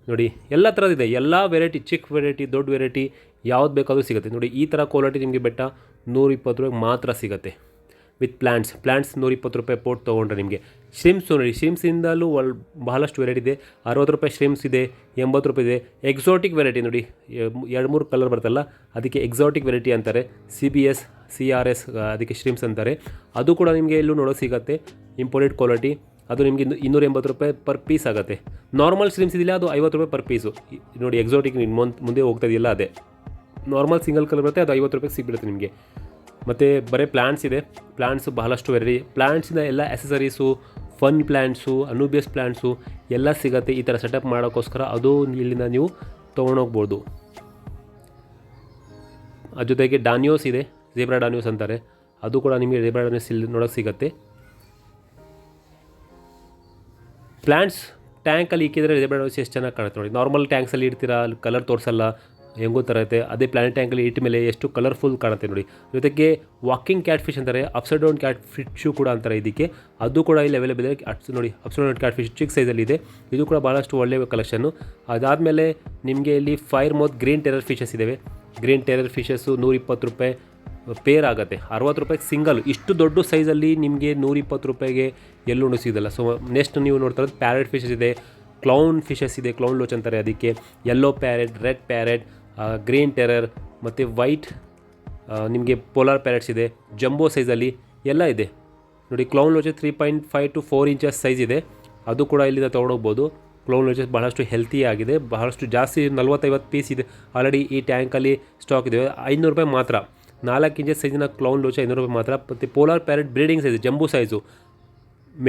ನೋಡಿ, ಎಲ್ಲ ಥರದಿದೆ, ಎಲ್ಲ ವೆರೈಟಿ, ಚಿಕ್ಕ ವೆರೈಟಿ, ದೊಡ್ಡ ವೆರೈಟಿ, ಯಾವ್ದು ಬೇಕಾದರೂ ಸಿಗುತ್ತೆ. ನೋಡಿ, ಈ ಥರ ಕ್ವಾಲಿಟಿ ನಿಮಗೆ ಬೆಟ್ಟ 120 ರೂಪಾಯಿಗೆ ಮಾತ್ರ ಸಿಗುತ್ತೆ. ವಿತ್ ಪ್ಲ್ಯಾಂಟ್ಸ್ 120 ರೂಪಾಯಿ ಪೋರ್ಟ್ ತೊಗೊಂಡ್ರೆ ನಿಮಗೆ. ಶ್ರಿಮ್ಸ್ ನೋಡಿ, ಶ್ರಿಮ್ಸಿಂದಲೂ ಬಹಳಷ್ಟು ವೆರೈಟಿ ಇದೆ. 60 ರೂಪಾಯಿ ಶ್ರಿಮ್ಸ್ ಇದೆ, 80 ರೂಪಾಯಿ ಇದೆ. ಎಕ್ಸಾಟಿಕ್ ವೆರೈಟಿ ನೋಡಿ, 2-3 ಕಲರ್ ಬರ್ತಲ್ಲ, ಅದಕ್ಕೆ ಎಕ್ಸಾಟಿಕ್ ವೆರೈಟಿ ಅಂತಾರೆ. CBS, CRS ಅದಕ್ಕೆ ಶ್ರಿಮ್ಸ್ ಅಂತಾರೆ. ಅದು ಕೂಡ ನಿಮಗೆ ಎಲ್ಲೂ ನೋಡೋಕೆ ಸಿಗುತ್ತೆ, ಇಂಪೋರ್ಟೆಡ್ ಕ್ವಾಲಿಟಿ. ಅದು ನಿಮಗೆ 280 ರೂಪಾಯಿ ಪರ್ ಪೀಸ್ ಆಗುತ್ತೆ. ನಾರ್ಮಲ್ ಶ್ರಿಮ್ಸ್ ಇದೆಯಲ್ಲ ಅದು 50 ರೂಪಾಯಿ ಪರ್ ಪೀಸು. ನೋಡಿ ಎಕ್ಸಾಟಿಕ್ ಮುಂದೆ ಹೋಗ್ತಾ ಇದೆಯಲ್ಲ ಅದೇ ನಾರ್ಮಲ್ ಸಿಂಗಲ್ ಕಲರ್ ಬರುತ್ತೆ, ಅದು 50 ರೂಪಾಯಿಗೆ ಸಿಗ್ಬಿಡುತ್ತೆ ನಿಮಗೆ. ಮತ್ತು ಬರೀ ಪ್ಲ್ಯಾಂಟ್ಸ್ ಇದೆ, ಪ್ಲ್ಯಾಂಟ್ಸು ಬಹಳಷ್ಟು ವೆರೈಟಿ ಪ್ಲ್ಯಾಂಟ್ಸಿಂದ ಎಲ್ಲ ಅಸೆಸರೀಸು, ಫನ್ ಪ್ಲ್ಯಾಂಟ್ಸು, ಅನೂಬಿಯಸ್ ಪ್ಲ್ಯಾಂಟ್ಸು ಎಲ್ಲ ಸಿಗುತ್ತೆ. ಈ ಥರ ಸೆಟಪ್ ಮಾಡೋಕ್ಕೋಸ್ಕರ ಅದು ಇಲ್ಲಿಂದ ನೀವು ತೊಗೊಂಡೋಗ್ಬೋದು. ಅದ್ರ ಜೊತೆಗೆ ಡಾನಿಯೋಸ್ ಇದೆ, ಝೇಬ್ರಾ ಡಾನಿಯೋಸ್ ಅಂತಾರೆ, ಅದು ಕೂಡ ನಿಮಗೆ ಝೇಬ್ರಾ ಡಾನಿಯೋಸ್ ಇಲ್ಲಿ ನೋಡೋಕ್ಕೆ ಸಿಗುತ್ತೆ. ಪ್ಲ್ಯಾಂಟ್ಸ್ ಟ್ಯಾಂಕಲ್ಲಿ ಇಕ್ಕಿದ್ರೆ ಝೇಬ್ರಾ ಡಾನಿಯೋಸ್ ಎಷ್ಟು ಚೆನ್ನಾಗಿ ಕಾಣುತ್ತೆ ನೋಡಿ. ನಾರ್ಮಲ್ ಟ್ಯಾಂಕ್ಸಲ್ಲಿ ಇಡ್ತೀರಾ, ಅಲ್ಲಿ ಕಲರ್ ತೋರಿಸಲ್ಲ, ಹೆಂಗೋ ಥರ ಇರುತ್ತೆ. ಅದೇ ಪ್ಲಾನೆಟ್ ಟ್ಯಾಂಕಲ್ಲಿ ಇಟ್ಟ ಮೇಲೆ ಎಷ್ಟು ಕಲರ್ಫುಲ್ ಕಾಣುತ್ತೆ ನೋಡಿ. ಜೊತೆಗೆ ವಾಕಿಂಗ್ ಕ್ಯಾಟ್ ಫಿಶ್ ಅಂತಾರೆ, ಅಪ್ಸೈಡ್ ಡೌನ್ ಕ್ಯಾಟ್ ಫಿಶು ಕೂಡ ಅಂತಾರೆ ಇದಕ್ಕೆ, ಅದು ಕೂಡ ಇಲ್ಲಿ ಅವೈಲೇಬಲ್ ಇದೆ. ನೋಡಿ ಅಪ್ಸೈಡ್ ಡೌನ್ ಕ್ಯಾಟ್ ಫಿಶ್ ಚಿಕ್ಕ ಸೈಜಲ್ಲಿ ಇದೆ, ಇದು ಕೂಡ ಭಾಳಷ್ಟು ಒಳ್ಳೆಯ ಕಲೆಕ್ಷನ್ನು. ಅದಾದಮೇಲೆ ನಿಮಗೆ ಇಲ್ಲಿ fire mouth green terror fishes ಇದ್ದಾವೆ. ಗ್ರೀನ್ ಟೆರರ್ ಫಿಶಸ್ಸು 120 ರೂಪಾಯಿ ಪೇರ್ ಆಗುತ್ತೆ, 60 ರೂಪಾಯಿಗೆ ಸಿಂಗಲ್. ಇಷ್ಟು ದೊಡ್ಡ ಸೈಜಲ್ಲಿ ನಿಮಗೆ 120 ರೂಪಾಯಿಗೆ ಎಲ್ಲೂ ಸಿಗೋಲ್ಲ. ಸೊ ನೆಕ್ಸ್ಟ್ ನೀವು ನೋಡ್ತಾ ಇರೋದು ಪ್ಯಾರೆಟ್ ಫಿಶಸ್ ಇದೆ, ಕ್ಲೌನ್ ಫಿಶಸ್ ಇದೆ, ಕ್ಲೌನ್ ಲೋಚ್ ಅಂತಾರೆ ಅದಕ್ಕೆ, yellow parrot, red parrot, green terror ಮತ್ತು ವೈಟ್, ನಿಮಗೆ ಪೋಲಾರ್ ಪ್ಯಾರೆಟ್ಸ್ ಇದೆ, ಜಂಬೋ ಸೈಜಲ್ಲಿ ಎಲ್ಲ ಇದೆ ನೋಡಿ. ಕ್ಲೌನ್ ಲೋಚಸ್ 3.5 to 4 ಇಂಚಸ್ ಸೈಜ್ ಇದೆ, ಅದು ಕೂಡ ಇಲ್ಲಿಂದ ತೊಗೊಂಡೋಗ್ಬೋದು. ಕ್ಲೌನ್ ಲೋಚಸ್ ಬಹಳಷ್ಟು ಹೆಲ್ತಿ ಆಗಿದೆ, ಬಹಳಷ್ಟು ಜಾಸ್ತಿ 40-50 ಪೀಸ್ ಇದೆ ಆಲ್ರೆಡಿ ಈ ಟ್ಯಾಂಕಲ್ಲಿ ಸ್ಟಾಕ್ ಇದೆ. 500 ರೂಪಾಯಿ ಮಾತ್ರ 4 ಇಂಚಸ್ ಸೈಜಿನ ಕ್ಲೌನ್ ಲೋಚ 500 ರೂಪಾಯಿ ಮಾತ್ರ. ಮತ್ತು ಪೋಲಾರ್ ಪ್ಯಾರೆಟ್ ಬ್ರೀಡಿಂಗ್ ಸೈಜ್, ಜಂಬೂ ಸೈಜು,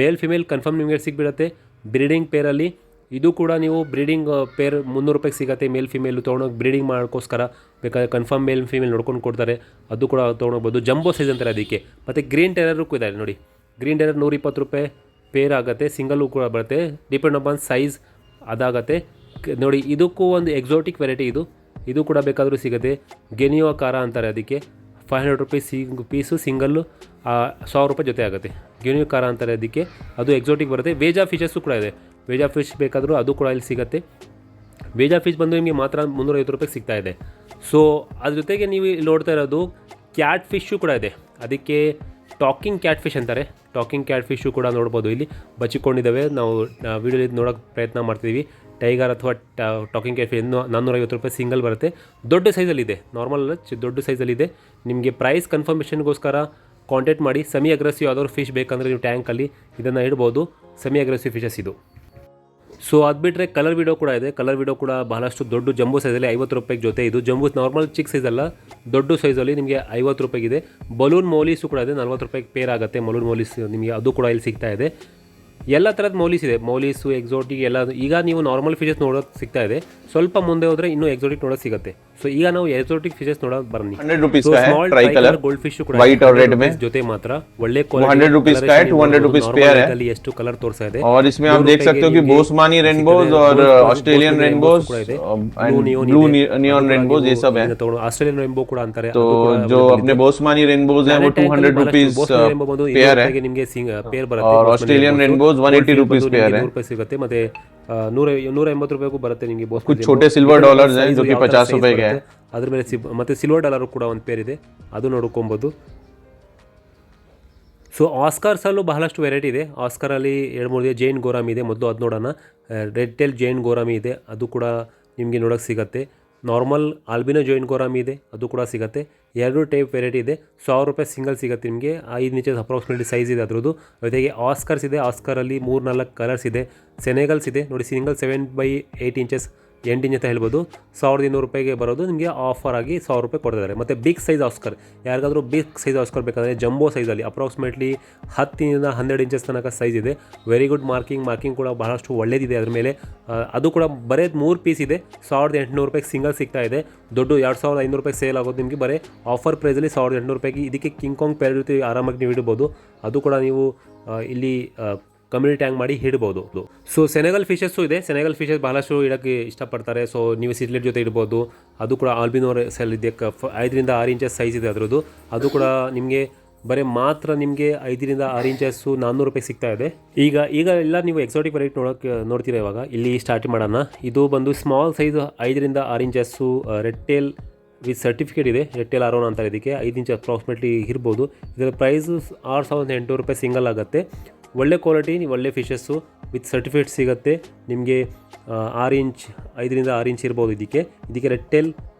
ಮೇಲ್ ಫಿಮೇಲ್ ಕನ್ಫರ್ಮ್ ನಿಮಗೆ ಸಿಗ್ಬಿಡುತ್ತೆ. ಬ್ರೀಡಿಂಗ್ ಪೇರಲ್ಲಿ ಇದು ಕೂಡ ನೀವು ಬ್ರೀಡಿಂಗ್ ಪೇರ್ 300 ರೂಪಾಯಿಗೆ ಸಿಗುತ್ತೆ. ಮೇಲ್ ಫಿಮೇಲು ತೊಗೊಂಡೋಗಿ ಬ್ರೀಡಿಂಗ್ ಮಾಡೋಕ್ಕೋಸ್ಕರ ಬೇಕಾದ್ರೆ ಕನ್ಫರ್ಮ್ ಮೇಲ್ ಫಿಮೇಲ್ ನೋಡ್ಕೊಂಡು ಕೊಡ್ತಾರೆ, ಅದು ಕೂಡ ತೊಗೊಂಡೋಗ್ಬೋದು. ಜಂಬೋ ಸೈಜ್ ಅಂತಾರೆ ಅದಕ್ಕೆ. ಮತ್ತು ಗ್ರೀನ್ ಟೆರರು ಇದೆ ನೋಡಿ, ಗ್ರೀನ್ ಟೆರರ್ 120 ರೂಪಾಯಿ ಪೇರ್ ಆಗುತ್ತೆ, ಸಿಂಗಲ್ಲು ಕೂಡ ಬರುತ್ತೆ, ಡಿಪೆಂಡ್ ಅಪಾನ್ ಸೈಜ್ ಅದಾಗುತ್ತೆ ನೋಡಿ. ಇದಕ್ಕೂ ಒಂದು ಎಕ್ಸಾಟಿಕ್ ವೆರೈಟಿ ಇದು ಕೂಡ ಬೇಕಾದರೂ ಸಿಗುತ್ತೆ. ಗೆನಿಯೋ ಕಾರ ಅಂತಾರೆ ಅದಕ್ಕೆ, 500 ರೂಪಾಯಿ ಪೀಸು ಸಿಂಗಲ್ಲು, 100 ರೂಪಾಯಿ ಜೊತೆ ಆಗುತ್ತೆ. ಗೆನಿಯೋ ಕಾರ ಅಂತಾರೆ ಅದಕ್ಕೆ, ಅದು ಎಕ್ಸಾಟಿಕ್ ಬರುತ್ತೆ. ವೇಜಾ ಫಿಶಸ್ಸು ಕೂಡ ಇದೆ, ವೇಜಾ ಫಿಶ್ ಬೇಕಾದರೂ ಅದು ಕೂಡ ಇಲ್ಲಿ ಸಿಗುತ್ತೆ. ವೇಜಾ ಫಿಶ್ ಬಂದು ನಿಮಗೆ ಮಾತ್ರ 350 ರೂಪಾಯಿಗೆ ಸಿಗ್ತಾ ಇದೆ. ಸೊ ಅದ್ರ ಜೊತೆಗೆ ನೀವು ಇಲ್ಲಿ ನೋಡ್ತಾ ಇರೋದು ಕ್ಯಾಟ್ ಫಿಶ್ಶು ಕೂಡ ಇದೆ, ಅದಕ್ಕೆ ಟಾಕಿಂಗ್ ಕ್ಯಾಟ್ ಫಿಶ್ ಅಂತಾರೆ. ಟಾಕಿಂಗ್ ಕ್ಯಾಟ್ ಫಿಶ್ಶು ಕೂಡ ನೋಡ್ಬೋದು, ಇಲ್ಲಿ ಬಚ್ಚಿಕೊಂಡಿದ್ದಾವೆ. ನಾವು ವೀಡಿಯೋಲಿ ನೋಡೋಕ್ಕೆ ಪ್ರಯತ್ನ ಮಾಡ್ತಿದ್ದೀವಿ. ಟೈಗರ್ ಅಥವಾ ಟಾಕಿಂಗ್ ಕ್ಯಾಟ್ ಫಿಶ್ 450 ರೂಪಾಯಿ ಸಿಂಗಲ್ ಬರುತ್ತೆ, ದೊಡ್ಡ ಸೈಜಲ್ಲಿದೆ, ನಾರ್ಮಲ್ ಅಲ್ಲ ದೊಡ್ಡ ಸೈಜಲ್ಲಿದೆ. ನಿಮಗೆ ಪ್ರೈಸ್ ಕನ್ಫರ್ಮೇಷನ್ಗೋಸ್ಕರ ಕಾಂಟ್ಯಾಕ್ಟ್ ಮಾಡಿ. ಸೆಮಿ ಅಗ್ರೆಸಿವ್ ಯಾವ್ದಾದ್ರು ಫಿಶ್ ಬೇಕಂದರೆ ನೀವು ಟ್ಯಾಂಕಲ್ಲಿ ಇದನ್ನು ಇಡ್ಬೋದು, ಸೆಮಿ ಅಗ್ರೆಸಿವ್ ಫಿಶಸ್ ಇದು. ಸೊ ಅದು ಬಿಟ್ಟರೆ ಕಲರ್ ವಿಡೋ ಕೂಡ ಇದೆ. ಕಲರ್ ವಿಡೋ ಕೂಡ ಬಹಳಷ್ಟು ದೊಡ್ಡ ಜಂಬೋ ಸೈಜಲ್ಲಿ 50 ರೂಪಾಯಿಗೆ ಜೊತೆ. ಇದು ಜಂಬೋ ನಾರ್ಮಲ್ ಚಿಕ್ಕ ಸೈಜ್ ಅಲ್ಲ, ದೊಡ್ಡ ಸೈಜಲ್ಲಿ ನಿಮಗೆ 50 ರೂಪಾಯಿಗಿದೆ. ಬಲೂನ್ ಮೌಲೀಸು ಕೂಡ ಇದೆ, 40 ರೂಪಾಯಿಗೆ ಪೇರ್ ಆಗುತ್ತೆ. ಬಲೂನ್ ಮೌಲೀಸ್ ನಿಮಗೆ ಅದು ಕೂಡ ಇಲ್ಲಿ ಸಿಗ್ತಾ ಇದೆ. ಎಲ್ಲ ಥರದ ಮೌಲೀಸ್ ಇದೆ, ಮೌಲೀಸು ಎಕ್ಸಾಟಿಕ್ ಎಲ್ಲ. ಈಗ ನೀವು ನಾರ್ಮಲ್ ಫಿಶಸ್ ನೋಡೋಕೆ ಸಿಗ್ತಾ ಇದೆ, ಸ್ವಲ್ಪ ಮುಂದೆ ಹೋದರೆ ಇನ್ನೂ ಎಕ್ಸಾಟಿಕ್ ನೋಡೋಕೆ ಸಿಗುತ್ತೆ. ಸೊ ಈಗ ನಾವು ಎಕ್ಸಾಟಿಕ್ ಫಿಶಸ್ ನೋಡೋಕೆ ಬನ್ನಿ. 100 रुपीस का है ट्राई कलर, ಗೋಲ್ಡ್ ಫಿಶ್ ಕೂಡ व्हाइट और रेड में ಜೊತೆ ಮಾತ್ರ ಒಳ್ಳೆ 100 रुपीस का है, 200 रुपीस पेयर है. ಎಷ್ಟು ಕಲರ್ ತೋರಿಸ್ತಾ ಇದೆ. और इसमें आप देख सकते हो कि बोस्मानी रेनबोज और Australian rainbows and blue neon rainbows ये सब है. ಆಸ್ಟ್ರೇಲಿಯನ್ ರೇನ್ಬೋ ಕೂಡ ಅಂತಾರೆ. तो जो अपने बोस्मानी रेनबोज हैं वो 200 रुपीस पेयर है, ನಿಮಗೆ ಪೇರ್ ಬರುತ್ತೆ. और ऑस्ट्रेलियन रेनबोज 180 रुपीस पेयर है. 100 ರೂಪಾಯಿ ಸಿಗುತ್ತೆ. ಮತ್ತೆ 180 ರೂಪಾಯಿಗೂ ಬರುತ್ತೆ ನಿಮಗೆ. कुछ छोटे सिल्वर डॉलर्स हैं जो कि 50 रुपए के हैं. ಅದ್ರ ಮೇಲೆ ಮತ್ತು ಸಿಲ್ವರ್ ಡಾಲರ್ ಕೂಡ ಒಂದು ಪೇರ್ ಇದೆ, ಅದು ನೋಡ್ಕೊಬೋದು. ಸೊ ಆಸ್ಕರ್ಸಲ್ಲೂ ಬಹಳಷ್ಟು ವೆರೈಟಿ ಇದೆ. ಆಸ್ಕರಲ್ಲಿ 2-3 ಇದೆ. ಜೈನ್ ಗೋರಾಮಿ ಇದೆ, ಮೊದಲು ಅದು ನೋಡೋಣ. ರೆಡ್ ಟೇಲ್ ಜೈನ್ ಗೋರಾಮಿ ಇದೆ, ಅದು ಕೂಡ ನಿಮಗೆ ನೋಡೋಕ್ಕೆ ಸಿಗುತ್ತೆ. ನಾರ್ಮಲ್ ಆಲ್ಬಿನೋ ಜೈನ್ ಗೋರಾಮಿ ಇದೆ, ಅದು ಕೂಡ ಸಿಗುತ್ತೆ. 2 ಟೈಪ್ ವೆರೈಟಿ ಇದೆ. 100 ರೂಪಾಯಿ ಸಿಂಗಲ್ ಸಿಗುತ್ತೆ ನಿಮಗೆ. 5 ಇಂಚಸ್ ಅಪ್ರಾಕ್ಸಿಮೇಟ್ಲಿ ಸೈಜ್ ಇದೆ ಅದರದ್ದು. ಜೊತೆಗೆ ಆಸ್ಕರ್ಸ್ ಇದೆ, ಆಸ್ಕರಲ್ಲಿ 3-4 ಕಲರ್ಸ್ ಇದೆ. ಸೆನೆಗಲ್ಸ್ ಇದೆ ನೋಡಿ, ಸಿಂಗಲ್ 7/8 ಇಂಚಸ್ 8 ಇಂಚ್ ಅಂತ ಹೇಳ್ಬೋದು. 1200 ರೂಪಾಯಿಗೆ ಬರೋದು ನಿಮಗೆ ಆಫರ್ ಆಗಿ 100 ರೂಪಾಯಿ ಕೊಡ್ತಿದ್ದಾರೆ. ಮತ್ತು ಬಿಗ್ ಸೈಜ್ ಆಸ್ಕರ್, ಯಾರಿಗಾದರೂ ಬಿಗ್ ಸೈಜ್ ಆಸ್ಕರ್ ಬೇಕಂದರೆ ಜಂಬೋ ಸೈಜಲ್ಲಿ ಅಪ್ರಾಕ್ಸಿಮೇಟ್ಲಿ 10-12 ಇಂಚಸ್ ತನಕ ಸೈಜ್ ಇದೆ. ವೆರಿ ಗುಡ್ ಮಾರ್ಕಿಂಗ್ ಕೂಡ ಬಹಳಷ್ಟು ಒಳ್ಳೆಯದಿದೆ ಅದ್ರ ಮೇಲೆ. ಅದು ಕೂಡ ಬರೀ 3 ಪೀಸ್ ಇದೆ, 1800 ರೂಪಾಯಿಗೆ ಸಿಂಗಲ್ ಸಿಗ್ತಾ ಇದೆ. ದೊಡ್ಡ 2500 ರೂಪಾಯಿಗೆ ಸೇಲ್ ಆಗೋದು ನಿಮಗೆ ಬರೀ ಆಫರ್ ಪ್ರೈಸಲ್ಲಿ 1800 ರೂಪಾಯಿಗೆ. ಇದಕ್ಕೆ ಕಿಂಗ್ ಕಾಂಗ್ ಪ್ಯಾರೆಟ್ ಜೊತೆ ಆರಾಮಾಗಿ ನೀವು ಇಡ್ಬೋದು, ಅದು ಕೂಡ ನೀವು ಇಲ್ಲಿ ಕಮ್ಯುನಿಟಿ ಟ್ಯಾಂಕ್ ಮಾಡಿ ಇಡ್ಬೋದು. ಸೊ ಸೆನೆಗಲ್ ಫಿಶಸ್ಸು ಇದೆ. ಸೆನೆಗಲ್ ಫಿಶಸ್ ಬಹಳಷ್ಟು ಇಡೋಕ್ಕೆ ಇಷ್ಟಪಡ್ತಾರೆ. ಸೊ ನೀವು ಸಿಡ್ಲೆಟ್ ಜೊತೆ ಇಡ್ಬೋದು. ಅದು ಕೂಡ ಆಲ್ಬಿನೋ ಸೆಲ್ ಇದೆ, 5-6 ಇಂಚಸ್ ಸೈಜ್ ಇದೆ ಅದರದ್ದು. ಅದು ಕೂಡ ನಿಮಗೆ ಬರೀ ಮಾತ್ರ ನಿಮಗೆ 5-6 ಇಂಚಸ್ಸು 400 ರೂಪಾಯಿ ಸಿಗ್ತಾ ಇದೆ. ಈಗ ಎಲ್ಲ ನೀವು ಎಕ್ಸಾಟಿಕ್ ವೆರೈಟಿ ನೋಡ್ತೀರಾ. ಇವಾಗ ಇಲ್ಲಿ ಸ್ಟಾರ್ಟ್ ಮಾಡೋಣ. ಇದು ಬಂದು small size 5-6 inches red tail with certificate ಇದೆ. ರೆಡ್ ಟೇಲ್ ಆರೋನ್ ಅಂತಾರೆ ಇದಕ್ಕೆ. 5 ಇಂಚ್ ಅಪ್ರಾಕ್ಸಿಮೇಟ್ಲಿ ಇರ್ಬೋದು. ಇದರ ಪ್ರೈಸು 6800 ರೂಪಾಯಿ ಸಿಂಗಲ್ ಆಗುತ್ತೆ. ಒಳ್ಳೆ ಕ್ವಾಲಿಟಿ, ಒಳ್ಳೆ ಫಿಶಸ್ಸು ವಿತ್ ಸರ್ಟಿಫಿಕೇಟ್ ಸಿಗುತ್ತೆ ನಿಮಗೆ. 5-6 ಇಂಚ್ ಇರ್ಬೋದು ಇದಕ್ಕೆ ರೆಡ್ ಟೇಲ್